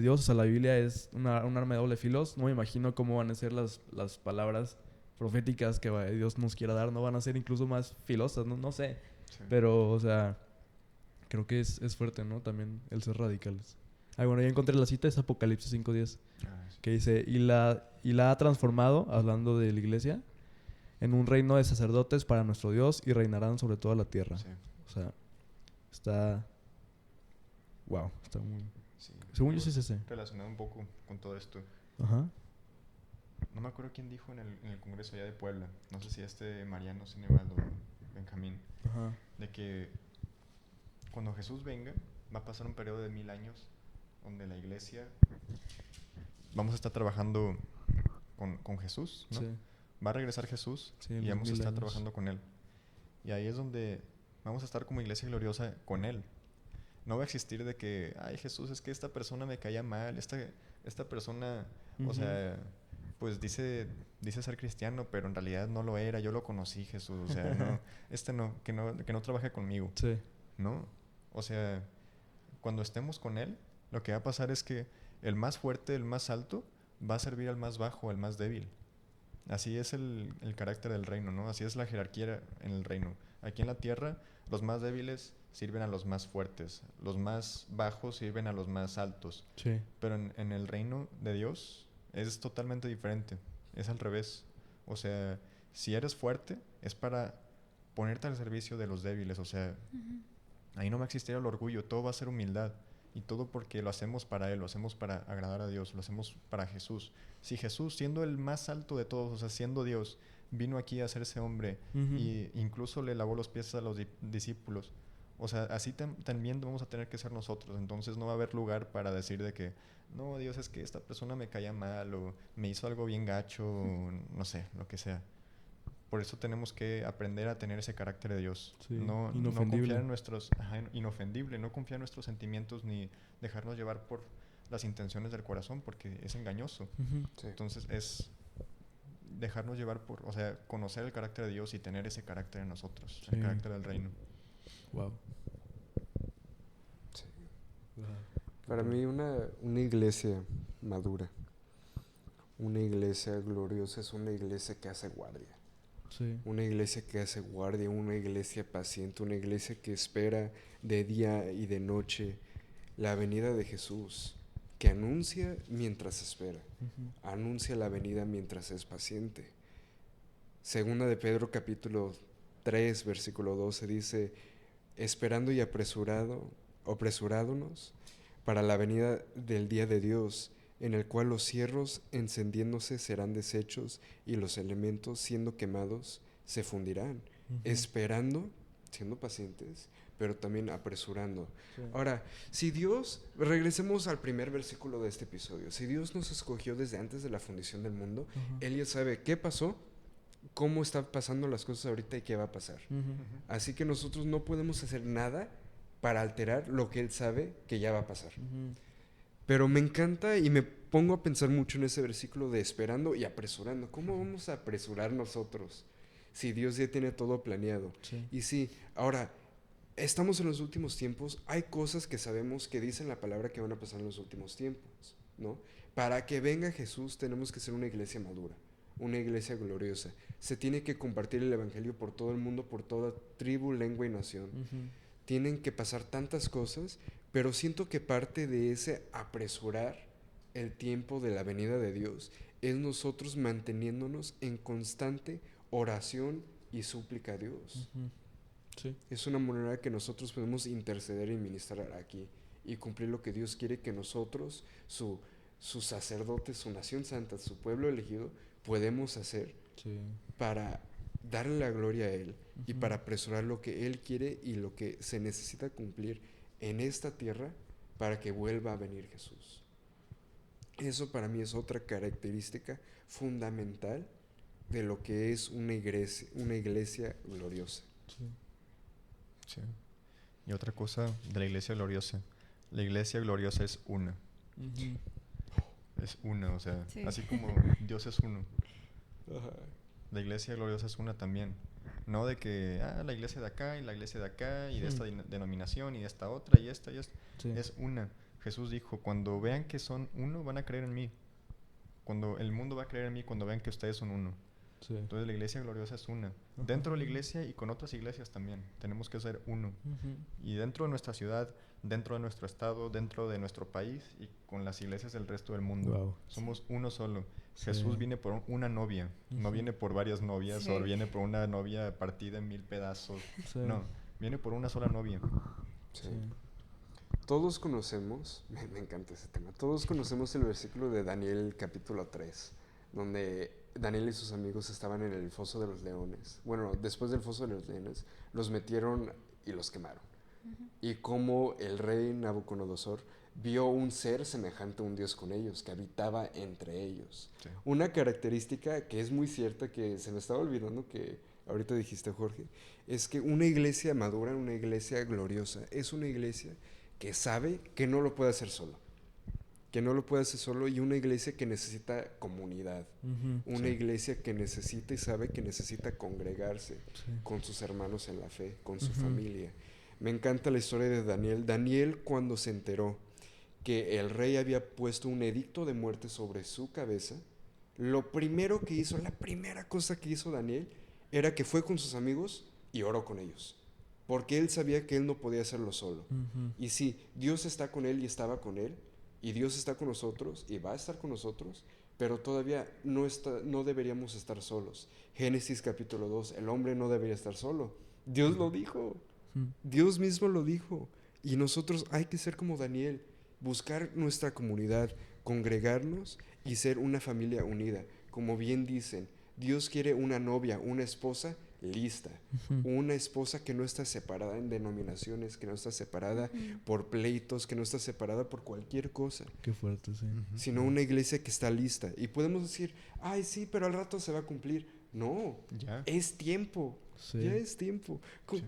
Dios, o sea, la Biblia es un arma de doble filos, no me imagino cómo van a ser las palabras proféticas que Dios nos quiera dar, no van a ser incluso más filosas, no sé. Sí. Pero, o sea, creo que es fuerte, ¿no? También el ser radicales. Bueno, ya encontré la cita, es Apocalipsis 5:10, Ah, sí. que dice, y la ha transformado, hablando de la iglesia, en un reino de sacerdotes para nuestro Dios y reinarán sobre toda la tierra. Sí, O sea, está... Wow, está muy... sí. Según yo sí es ese. Relacionado un poco con todo esto. Ajá. No me acuerdo quién dijo en el Congreso allá de Puebla. No sé si Mariano Ceneval o Benjamín. Ajá. De que cuando Jesús venga, va a pasar un periodo de 1000 años donde la iglesia vamos a estar trabajando con Jesús, ¿no? Sí. Va a regresar Jesús Sí, y en los vamos a 1000 estar años. trabajando con Él. Y ahí es donde vamos a estar como iglesia gloriosa con Él. No va a existir de que, ay Jesús, es que esta persona me caía mal, esta persona, o sea, pues dice ser cristiano, pero en realidad no lo era, yo lo conocí Jesús, o sea, no, que no trabaje conmigo, Sí. ¿no? O sea, cuando estemos con Él, lo que va a pasar es que el más fuerte, el más alto, va a servir al más bajo, al más débil. Así es el carácter del reino, ¿no? Así es la jerarquía en el reino. Aquí en la tierra, los más débiles sirven a los más fuertes, los más bajos sirven a los más altos. Sí. Pero en el reino de Dios es totalmente diferente, es al revés. O sea, si eres fuerte, es para ponerte al servicio de los débiles. O sea, ahí no va a existir el orgullo, todo va a ser humildad. Y todo porque lo hacemos para Él, lo hacemos para agradar a Dios, lo hacemos para Jesús. Si Jesús, siendo el más alto de todos, o sea, siendo Dios, vino aquí a hacerse hombre y incluso le lavó los pies a los discípulos, o sea, así también vamos a tener que ser nosotros. Entonces no va a haber lugar para decir de que, no, Dios, es que esta persona me caía mal o me hizo algo bien gacho, o no sé, lo que sea. Por eso tenemos que aprender a tener ese carácter de Dios. Sí, No inofendible. confiar en nuestros... inofendible, no confiar en nuestros sentimientos ni dejarnos llevar por las intenciones del corazón porque es engañoso. Sí. Entonces es dejarnos llevar por... O sea, conocer el carácter de Dios y tener ese carácter en nosotros. Sí. El carácter del reino. Wow. Sí. Para mí una iglesia madura, una iglesia gloriosa es una iglesia que hace guardia. Sí. Una iglesia que hace guardia, una iglesia paciente, una iglesia que espera de día y de noche la venida de Jesús, que anuncia mientras espera, anuncia la venida mientras es paciente. Segunda de Pedro capítulo 3, versículo 12 dice, esperando y apresurándonos para la venida del día de Dios, en el cual los cierros encendiéndose serán deshechos y los elementos siendo quemados se fundirán, esperando, siendo pacientes, pero también apresurando. Sí. Ahora, si Dios, regresemos al primer versículo de este episodio, si Dios nos escogió desde antes de la fundación del mundo, Ajá. Él ya sabe qué pasó, cómo están pasando las cosas ahorita y qué va a pasar. Así que nosotros no podemos hacer nada para alterar lo que Él sabe que ya va a pasar. Pero me encanta y me pongo a pensar mucho en ese versículo de esperando y apresurando. ¿Cómo vamos a apresurar nosotros si Dios ya tiene todo planeado? Sí. Y sí, ahora, estamos en los últimos tiempos, hay cosas que sabemos que dicen la palabra que van a pasar en los últimos tiempos, ¿no? Para que venga Jesús tenemos que ser una iglesia madura, una iglesia gloriosa. Se tiene que compartir el evangelio por todo el mundo, por toda tribu, lengua y nación. Tienen que pasar tantas cosas, pero siento que parte de ese apresurar el tiempo de la venida de Dios es nosotros manteniéndonos en constante oración y súplica a Dios. Sí. Es una manera que nosotros podemos interceder y ministrar aquí y cumplir lo que Dios quiere que nosotros, sus sacerdotes, su nación santa, su pueblo elegido, podemos hacer Sí. para darle la gloria a Él y Ujú. para apresurar lo que Él quiere y lo que se necesita cumplir en esta tierra para que vuelva a venir Jesús. Eso para mí es otra característica fundamental de lo que es una iglesia gloriosa. Sí. Sí. Y otra cosa de la iglesia gloriosa. La iglesia gloriosa es una. Es una, o sea, Sí. así como Dios es uno. La iglesia gloriosa es una también. No de que, la iglesia de acá y la iglesia de acá y de esta denominación y de esta otra y esta y esta. Sí. Es una. Jesús dijo, cuando vean que son uno, van a creer en mí. Cuando el mundo va a creer en mí, cuando vean que ustedes son uno. Sí. Entonces la iglesia gloriosa es una. Dentro de la iglesia y con otras iglesias también. Tenemos que ser uno. Y dentro de nuestra ciudad, dentro de nuestro estado, dentro de nuestro país y con las iglesias del resto del mundo. Wow. Somos uno solo. Sí. Jesús viene por una novia, no viene por varias novias Sí. o viene por una novia partida en 1000 pedazos. Sí. No, viene por una sola novia. Sí. Todos conocemos, me encanta ese tema, todos conocemos el versículo de Daniel capítulo 3, donde Daniel y sus amigos estaban en el foso de los leones. Bueno, después del foso de los leones, los metieron y los quemaron. Y como el rey Nabucodonosor vio un ser semejante a un dios con ellos, que habitaba entre ellos. Sí. Una característica que es muy cierta, que se me estaba olvidando que ahorita dijiste, Jorge, es que una iglesia madura, una iglesia gloriosa, es una iglesia que sabe que no lo puede hacer solo. Que no lo puede hacer solo y una iglesia que necesita comunidad. Una Sí. iglesia que necesita y sabe que necesita congregarse con sus hermanos en la fe, con su familia. Me encanta la historia de Daniel. Daniel, cuando se enteró que el rey había puesto un edicto de muerte sobre su cabeza, lo primero que hizo, la primera cosa que hizo Daniel, era que fue con sus amigos y oró con ellos. Porque él sabía que él no podía hacerlo solo. Y sí, Dios está con él y estaba con él, y Dios está con nosotros y va a estar con nosotros, pero todavía no deberíamos estar solos. Génesis capítulo 2, el hombre no debería estar solo. Dios lo dijo. Dios mismo lo dijo. Y nosotros hay que ser como Daniel, buscar nuestra comunidad, congregarnos y ser una familia unida. Como bien dicen, Dios quiere una novia, una esposa lista, una esposa que no está separada en denominaciones, que no está separada por pleitos, que no está separada por cualquier cosa, Qué fuerte, sí. sino una iglesia que está lista. Y podemos decir, ay, sí, pero al rato se va a cumplir. No, Ya. es tiempo. Sí. Ya es tiempo. Sí.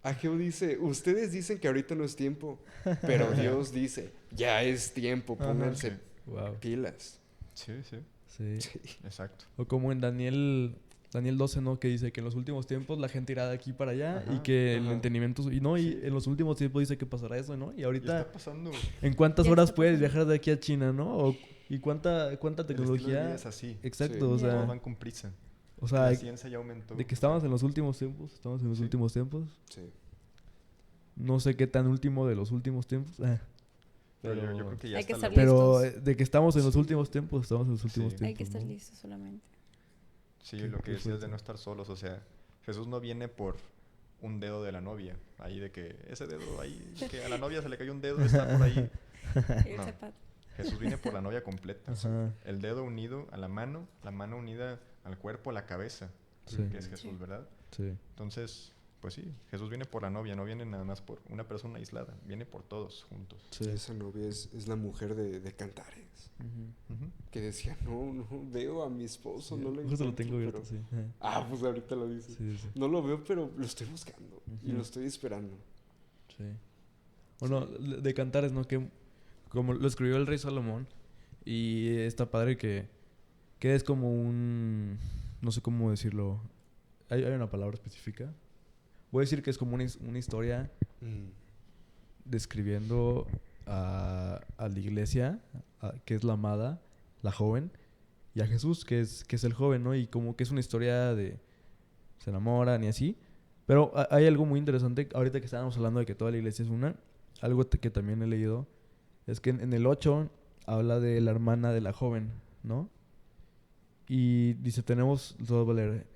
Ageo dice, ustedes dicen que ahorita no es tiempo, pero Dios dice, ya es tiempo, pónganse Sí. Wow. pilas. Sí, sí, Sí. exacto. O como en Daniel 12, ¿no? Que dice que en los últimos tiempos la gente irá de aquí para allá Ajá, y que el ajá. entendimiento... Y no, y en los últimos tiempos dice que pasará eso, ¿no? Y Y ahorita, está pasando. ¿en cuántas Ya horas está puedes pasando. viajar de aquí a China, no? ¿Y cuánta El estilo de tecnología? vida es así. Exacto, Sí. o Todos sea... van con prisa. O sea, La ciencia ya aumentó. de que estamos en los últimos tiempos, estamos en los Sí. últimos tiempos. Sí. No sé qué tan último de los últimos tiempos. Pero yo Pero- creo que ya Hay que está estar la- Pero listos. de que estamos en los últimos tiempos, estamos en los últimos Sí. tiempos. Hay que estar ¿no? listos solamente. Sí, Qué- lo qué que decías de fuerte. no estar solos, o sea, Jesús no viene por un dedo de la novia, ahí de que ese dedo ahí, que a la novia se le cayó un dedo, está por ahí. El No. zapato. Jesús viene por la novia completa. Ajá. El dedo unido a la mano unida al cuerpo, a la cabeza, Sí. que es Jesús, Sí. ¿verdad? Sí. Entonces, pues sí, Jesús viene por la novia, no viene nada más por una persona aislada, viene por todos juntos. Sí. Esa novia es la mujer de Cantares. Ujú. Ujú. Que decía, no veo a mi esposo, Sí, no lo justo lo encuentro, tengo abierto, pero... sí. Ajá. Ah, pues ahorita lo dices. Sí, sí. No lo veo, pero lo estoy buscando. Y Ujú. lo estoy esperando. Sí. Bueno, de Cantares, ¿no? Que como lo escribió el rey Salomón. Y está padre que es como un... No sé cómo decirlo. Hay una palabra específica. Voy a decir que es como una historia describiendo a la iglesia, que es la amada, la joven, y a Jesús, que es el joven, ¿no? Y como que es una historia de... Se enamoran y así. Pero hay algo muy interesante, ahorita que estábamos hablando de que toda la iglesia es una, algo que también he leído, es que en el 8 habla de la hermana de la joven, ¿no? Y dice, lo voy a leer,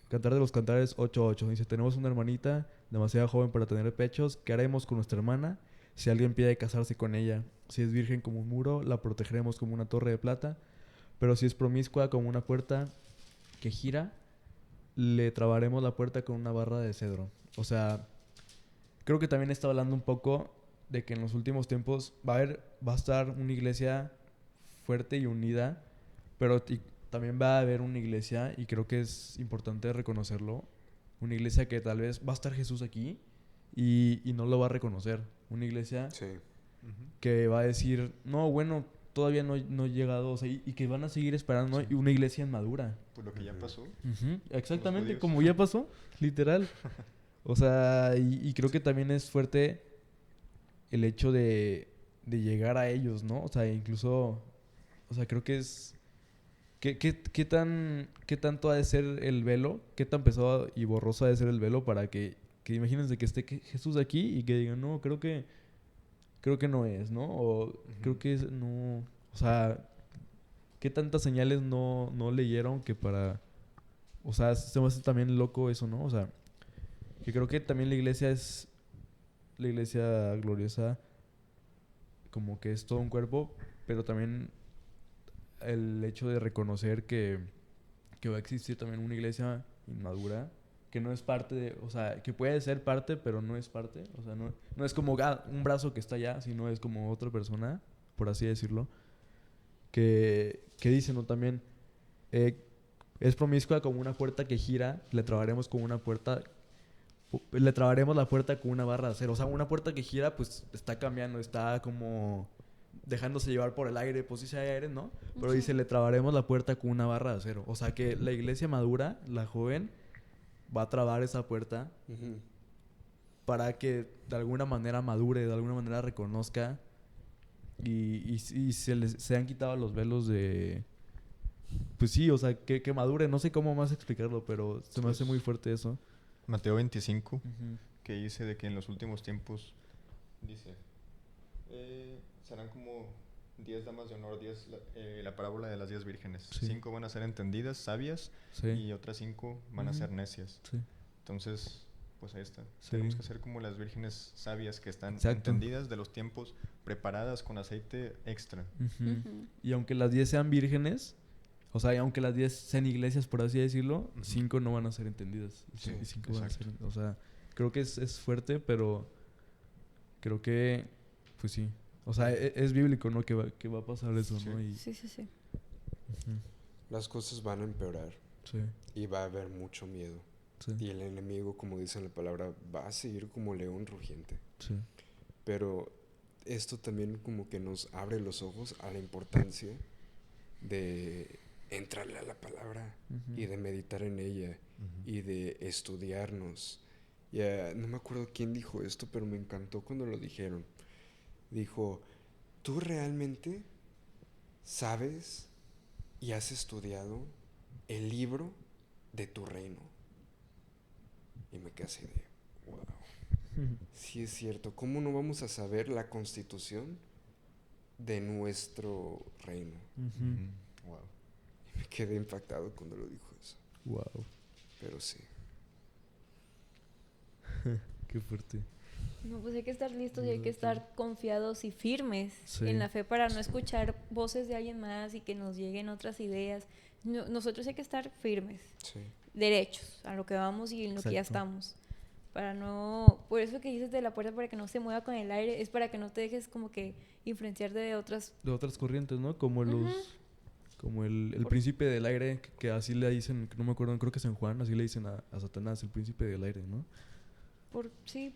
Cantar de los Cantares 8:8. Dice, tenemos una hermanita demasiado joven para tener pechos. ¿Qué haremos con nuestra hermana? Si alguien pide casarse con ella. Si es virgen como un muro, la protegeremos como una torre de plata. Pero si es promiscua como una puerta que gira, le trabaremos la puerta con una barra de cedro. O sea, creo que también está hablando un poco de que en los últimos tiempos va a estar una iglesia fuerte y unida, pero también va a haber una iglesia, y creo que es importante reconocerlo, una iglesia que tal vez va a estar Jesús aquí y no lo va a reconocer. Una iglesia Sí. Ujú. que va a decir, no, bueno, todavía no he llegado, o sea, y que van a seguir esperando, Sí. y una iglesia inmadura. Pues lo que ya Ujú. pasó. Ujú, exactamente, judíos. como ya pasó, literal. O sea, y creo que también es fuerte el hecho de llegar a ellos, ¿no? O sea, incluso, o sea, creo que es... ¿Qué tanto ha de ser el velo? ¿Qué tan pesado y borroso ha de ser el velo para que imagínense que esté Jesús aquí y que digan, no, creo que no es, ¿no? O creo que no... O sea, ¿qué tantas señales no leyeron que para... O sea, se me hace también loco eso, ¿no? O sea, que creo que también la iglesia es... La iglesia gloriosa como que es todo un cuerpo, pero también el hecho de reconocer que va a existir también una iglesia inmadura, que no es parte de... O sea, que puede ser parte, pero no es parte. O sea, no es como un brazo que está allá, sino es como otra persona, por así decirlo, que dice, ¿no? También... es promiscua como una puerta que gira, le trabaremos con una puerta... Le trabaremos la puerta con una barra de acero. O sea, una puerta que gira, pues, está cambiando, está como dejándose llevar por el aire, pues sí si hay aire, ¿no? Pero Ujú. dice, le trabaremos la puerta con una barra de acero. O sea, que la iglesia madura, la joven, va a trabar esa puerta Ujú. para que de alguna manera madure, de alguna manera reconozca y se han quitado los velos de... Pues sí, o sea, que madure. No sé cómo más explicarlo, pero se me hace muy fuerte eso. Mateo 25, Ujú. que dice de que en los últimos tiempos, dice, serán como 10 damas de honor, la parábola de las 10 vírgenes. Sí. 5 van a ser entendidas, sabias, Sí. y otras 5 van a Ujú. ser necias. Sí. Entonces, pues ahí está. Sí. Tenemos que ser como las vírgenes sabias que están Exacto. entendidas de los tiempos, preparadas con aceite extra. Ujú. Ujú. Y aunque las 10 sean vírgenes, o sea, y aunque las 10 sean iglesias, por así decirlo, Ujú. 5 no van a ser entendidas. Sí, Y 5 van a ser... exacto. O sea, creo que es fuerte, pero creo que, pues sí. O sea, es bíblico, ¿no? Que va a pasar eso, Sí. ¿no? Y, Sí, sí, sí. ujú. Las cosas van a empeorar Sí, y va a haber mucho miedo. sí, Y el enemigo, como dice en la palabra, va a seguir como león rugiente. sí. Pero esto también como que nos abre los ojos a la importancia de entrarle a la palabra Ujú. y de meditar en ella y de estudiarnos. Ya no me acuerdo quién dijo esto, pero me encantó cuando lo dijeron. Dijo, ¿tú realmente sabes y has estudiado el libro de tu reino? Y me quedé así de, wow. Sí es cierto, ¿cómo no vamos a saber la constitución de nuestro reino? Ujú. Wow. Y me quedé impactado cuando lo dijo eso. Wow, Pero sí. qué fuerte. No, pues hay que estar listos y hay que estar confiados y firmes Sí. en la fe para no escuchar voces de alguien más y que nos lleguen otras ideas. Nosotros hay que estar firmes, Sí. derechos a lo que vamos y en lo que ya Exacto. estamos. Para no, por eso que dices de la puerta para que no se mueva con el aire, es para que no te dejes como que influenciar de otras. De otras corrientes, ¿no? Como Ujú. como el Por- príncipe del aire, que así le dicen, que no me acuerdo, creo que es San Juan, así le dicen a Satanás, el príncipe del aire, ¿no?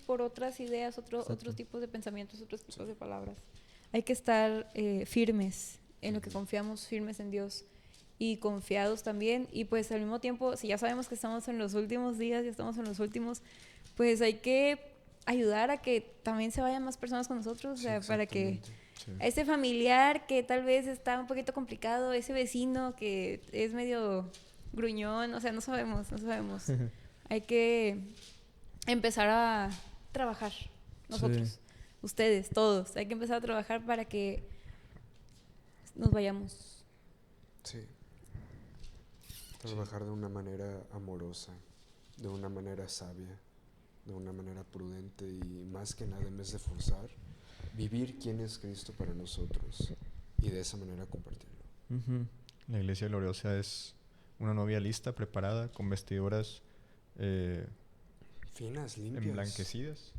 por otras ideas, Exacto. otros tipos de pensamientos, otros tipos de palabras. Hay que estar firmes en lo que confiamos, firmes en Dios y confiados también. Y pues al mismo tiempo, si ya sabemos que estamos en los últimos días, ya estamos en los últimos, pues hay que ayudar a que también se vayan más personas con nosotros, o sea, para que Exactamente. Sí. a ese familiar que tal vez está un poquito complicado, ese vecino que es medio gruñón, o sea, no sabemos. Hay que empezar a trabajar nosotros, Sí. ustedes, todos. Hay que empezar a trabajar para que nos vayamos. Sí. Trabajar de una manera amorosa, de una manera sabia, de una manera prudente y más que nada en vez de forzar, vivir quién es Cristo para nosotros y de esa manera compartirlo. Ujú. La iglesia gloriosa es una novia lista, preparada, con vestiduras Finas, limpias. emblanquecidas,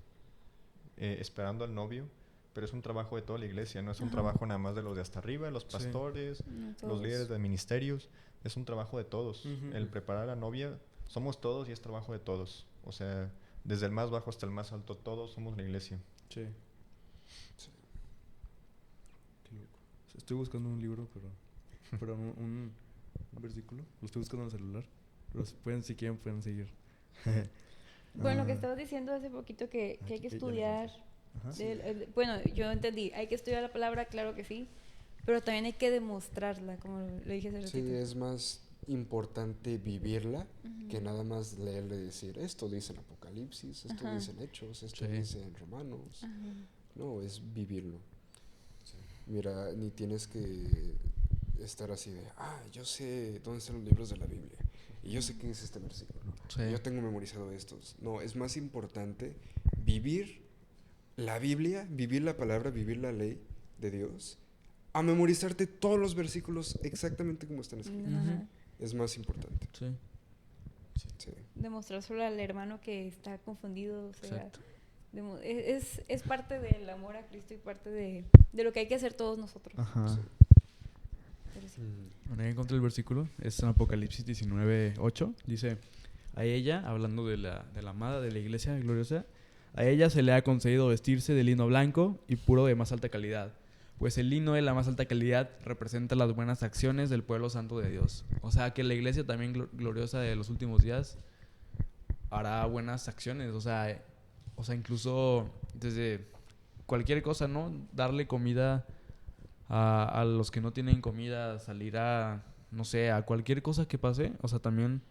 esperando al novio. Pero es un trabajo de toda la iglesia, no es un Ajá. trabajo nada más de los de hasta arriba, los Sí. pastores, No los todos. líderes de ministerios. Es un trabajo de todos. Ujú. El preparar a la novia, somos todos y es trabajo de todos. O sea, desde el más bajo hasta el más alto, todos somos la iglesia. Sí. Sí. Qué loco. Estoy buscando un libro, pero un versículo. Lo estoy buscando en el celular. Pero si quieren, pueden seguir. Bueno, lo que Ah, estabas diciendo hace poquito que hay que ya lo estudiar. Ajá. Bueno, yo entendí, hay que estudiar la palabra, claro que sí, pero también hay que demostrarla, como lo dije hace Sí, ratito. es más importante vivirla Ujú. que nada más leerle y decir, esto dice en Apocalipsis, esto Ajá. dice en Hechos, esto Sí. dice en Romanos. Ajá. No, es vivirlo. Mira, ni tienes que estar así de, yo sé dónde están los libros de la Biblia y yo sé qué es este versículo. Sí. Yo tengo memorizado estos. No, es más importante vivir la Biblia, vivir la palabra, vivir la ley de Dios, a memorizarte todos los versículos exactamente como están escritos. Ajá. Es más importante. Sí. Sí. Demostrárselo al hermano que está confundido, o sea, Exacto. es parte del amor a Cristo y parte de lo que hay que hacer todos nosotros. Ajá. Sí. Pero sí. Bueno, ahí encontré el versículo. Es en Apocalipsis 19:8. Dice: a ella, hablando de la amada de la iglesia gloriosa, a ella se le ha concedido vestirse de lino blanco y puro de más alta calidad, pues el lino de la más alta calidad representa las buenas acciones del pueblo santo de Dios. O sea, que la iglesia también gloriosa de los últimos días hará buenas acciones. O sea, incluso desde cualquier cosa, ¿no? Darle comida a los que no tienen comida, salir a, no sé, a cualquier cosa que pase. O sea, también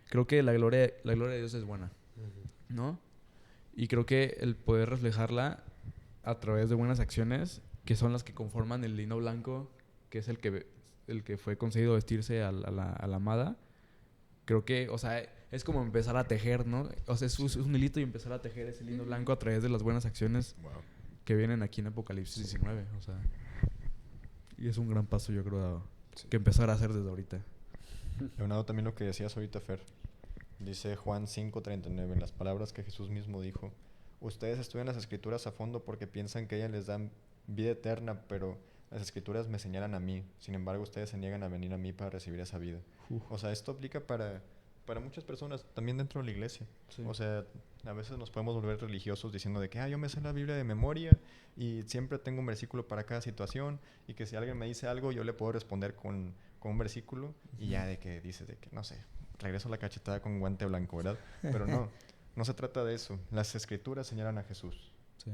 creo que la gloria de Dios es buena, Ujú. ¿no? Y creo que el poder reflejarla a través de buenas acciones, que son las que conforman el lino blanco, que es el que fue concedido vestirse a la amada, creo que, o sea, es como empezar a tejer, ¿no? O sea, es un hilito y empezar a tejer ese lino blanco a través de las buenas acciones Wow. que vienen aquí en Apocalipsis 19, o sea. Y es un gran paso, yo creo, Sí. que empezar a hacer desde ahorita. Leonardo, también lo que decías ahorita, Fer. Dice Juan 5:39, en las palabras que Jesús mismo dijo: ustedes estudian las escrituras a fondo porque piensan que ellas les dan vida eterna, pero las escrituras me señalan a mí. Sin embargo, ustedes se niegan a venir a mí para recibir esa vida. O sea, esto aplica para muchas personas, también dentro de la iglesia. Sí. O sea, a veces nos podemos volver religiosos diciendo de que yo me sé la Biblia de memoria y siempre tengo un versículo para cada situación, y que si alguien me dice algo yo le puedo responder con un versículo, y ya de que dices de que, no sé, regreso la cachetada con guante blanco, ¿verdad? Pero no se trata de eso. Las escrituras señalan a Jesús. Sí.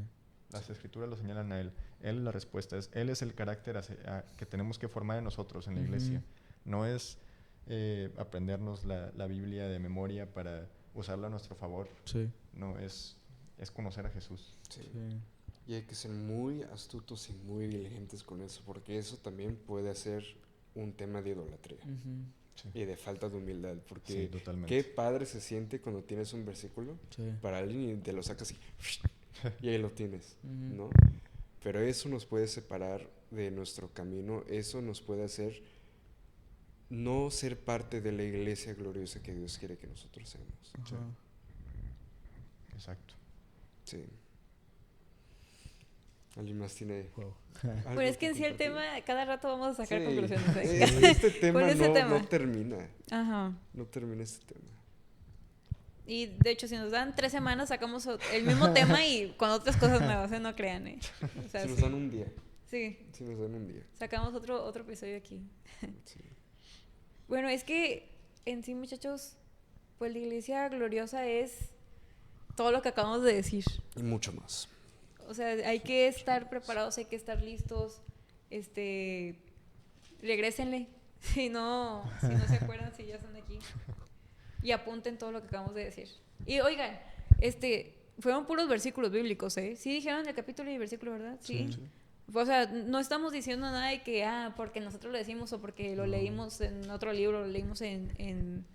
Las escrituras lo señalan a Él. Él es la respuesta. Él es el carácter que tenemos que formar en nosotros, en la iglesia. No es aprendernos la Biblia de memoria para usarla a nuestro favor. Sí. No, es conocer a Jesús. Sí. Sí. Y hay que ser muy astutos y muy diligentes con eso, porque eso también puede ser un tema de idolatría Sí, y de falta de humildad, sí, porque totalmente. qué padre se siente cuando tienes un versículo Sí. para alguien y te lo sacas y y ahí lo tienes, Ujú. ¿no? Pero eso nos puede separar de nuestro camino, eso nos puede hacer no ser parte de la iglesia gloriosa que Dios quiere que nosotros seamos. Ajá. Exacto. Sí. ¿Alguien más tiene Wow. algo Pero es que en sí el compartir? tema, cada rato vamos a sacar Sí. conclusiones. Este tema Con ese no, tema. no termina. Ajá. No termina este tema. Y de hecho, si nos dan 3 semanas, sacamos el mismo tema y con otras cosas nuevas, no crean, ¿eh? O sea, Si nos sí. dan un día. Sí, Si nos dan un día. sacamos otro episodio aquí. Sí. Bueno, es que en sí, muchachos, pues la iglesia gloriosa es todo lo que acabamos de decir. Y mucho más. O sea, hay que estar preparados, hay que estar listos. Regrésenle. Si no se acuerdan, si ya están aquí. Y apunten todo lo que acabamos de decir. Y oigan, fueron puros versículos bíblicos, ¿eh? Sí dijeron el capítulo y versículo, ¿verdad? Sí. O sea, no estamos diciendo nada de que, porque nosotros lo decimos o porque lo leímos en otro libro, lo leímos en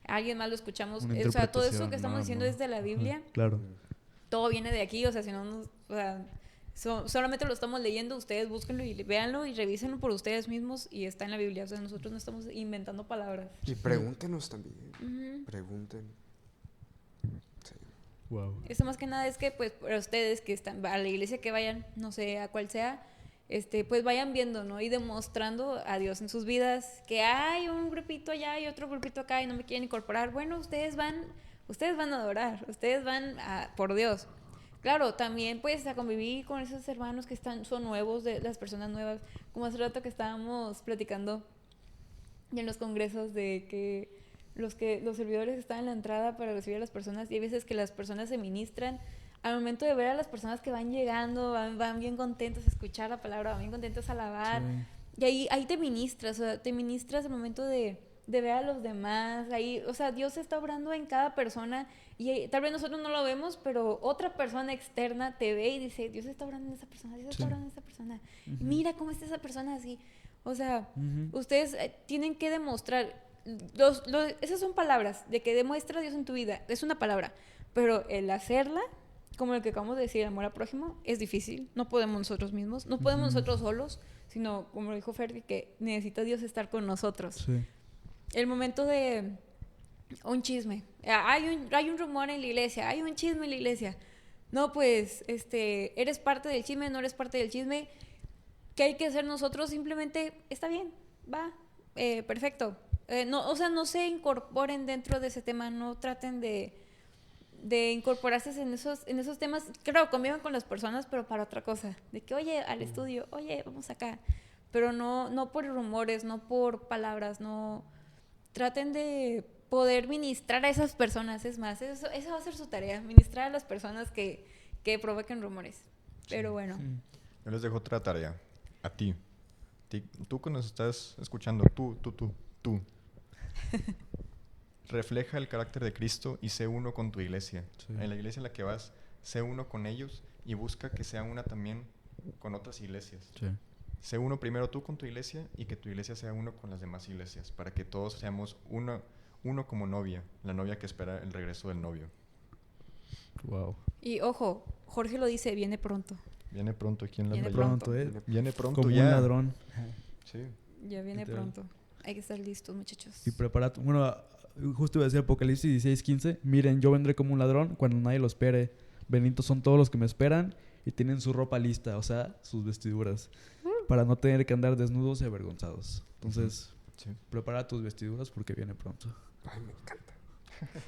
alguien más lo escuchamos. Una O sea, todo eso interpretación, que estamos diciendo no. es de la Biblia. Ajá, claro. Todo viene de aquí, o sea, si no nos, o sea, solamente lo estamos leyendo, ustedes búsquenlo y véanlo y revísenlo por ustedes mismos y está en la Biblia, o sea, nosotros no estamos inventando palabras. Y pregúntenos también. Ujú. Pregunten. Sí. Wow. Eso más que nada es que, pues, para ustedes que están a la iglesia que vayan, no sé a cuál sea, pues vayan viendo, ¿no? Y demostrando a Dios en sus vidas que hay un grupito allá y otro grupito acá y no me quieren incorporar. Bueno, ustedes van a adorar, ustedes van por Dios. Claro, también pues a convivir con esos hermanos que son nuevos, de las personas nuevas, como hace rato que estábamos platicando en los congresos de que los servidores están en la entrada para recibir a las personas y hay veces que las personas se ministran al momento de ver a las personas que van llegando, van bien contentos a escuchar la palabra, van bien contentos a alabar. Sí. Y ahí te ministras, o sea, te ministras al momento de ver a los demás. Ahí, o sea, Dios está obrando en cada persona y tal vez nosotros no lo vemos, pero otra persona externa te ve y dice, Dios está obrando en esa persona, Dios está obrando en esa persona. Uh-huh. Mira cómo está esa persona así. O sea, ustedes tienen que demostrar, esas son palabras, de que demuestra Dios en tu vida, es una palabra, pero el hacerla, como lo que acabamos de decir, el amor al prójimo, es difícil, no podemos nosotros mismos, no podemos nosotros solos, sino, como lo dijo Ferdi, que necesita Dios estar con nosotros. Sí. El momento de un chisme, hay un rumor en la iglesia, hay un chisme en la iglesia, no, pues, eres parte del chisme, no eres parte del chisme. ¿Qué hay que hacer nosotros? Simplemente, está bien, va, perfecto. No, o sea, no se incorporen dentro de ese tema, no traten de incorporarse en esos temas. Claro, convivan con las personas, pero para otra cosa. De que, oye, al estudio, oye, vamos acá. Pero no por rumores, no por palabras, no. Traten de poder ministrar a esas personas, es más, eso va a ser su tarea, ministrar a las personas que provoquen rumores. Pero bueno. Yo les dejo otra tarea. A ti. Tú que nos estás escuchando, tú. Refleja el carácter de Cristo y sé uno con tu iglesia. Sí. En la iglesia en la que vas, sé uno con ellos y busca que sea una también con otras iglesias. Sí. Sé uno primero tú con tu iglesia y que tu iglesia sea uno con las demás iglesias, para que todos seamos uno como novia, la novia que espera el regreso del novio. Wow. Y ojo, Jorge lo dice, viene pronto. Viene pronto aquí en la Viene playa. pronto, Viene pronto como ya. un ladrón. Sí. Ya viene pronto. Hay que estar listos, muchachos. Y preparad. Bueno, justo iba a decir Apocalipsis 16:15. Miren, yo vendré como un ladrón cuando nadie lo espere. Benditos son todos los que me esperan y tienen su ropa lista, o sea, sus vestiduras, para no tener que andar desnudos y avergonzados. Entonces, prepara tus vestiduras porque viene pronto. Ay, me encanta.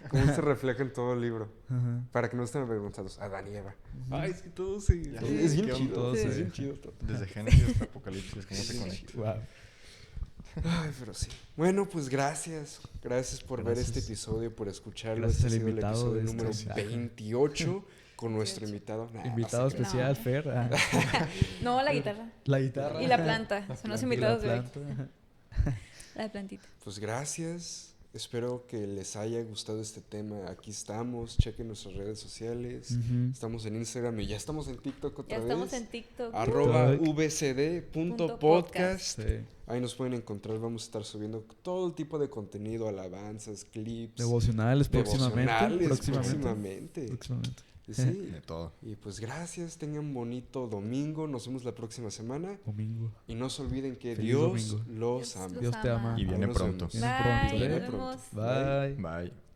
Cómo se refleja en todo el libro. Ajá. Para que no estén avergonzados. Adán y Eva. Ay, es que todo se... Es bien chido. Todo Es bien chido todo. Desde Génesis hasta Apocalipsis, cómo se conecta. Wow. Ay, pero sí. Bueno, pues gracias. Gracias por ver este episodio, por escucharlo. Gracias Este al ha sido el invitado episodio de número 28 con nuestro invitado. Invitado especial, No. Fer. No, la guitarra. La guitarra. Y la planta. Son los invitados de hoy. planta. La plantita. Pues gracias. Espero que les haya gustado este tema. Aquí estamos. Chequen nuestras redes sociales. Estamos en Instagram y ya estamos en TikTok otra Ya vez. estamos en TikTok. @vcd.podcast. Sí. Ahí nos pueden encontrar. Vamos a estar subiendo todo tipo de contenido, alabanzas, clips. Devocionales próximamente. Próximamente. Sí. De todo. Y pues gracias, tengan bonito domingo, nos vemos la próxima semana. Domingo. Y no se olviden que Feliz Dios domingo. los Dios ama. los Dios te ama. ama. Y viene Nos pronto. vemos. Viene Bye, pronto, nos ¿eh? vemos. Bye. Bye.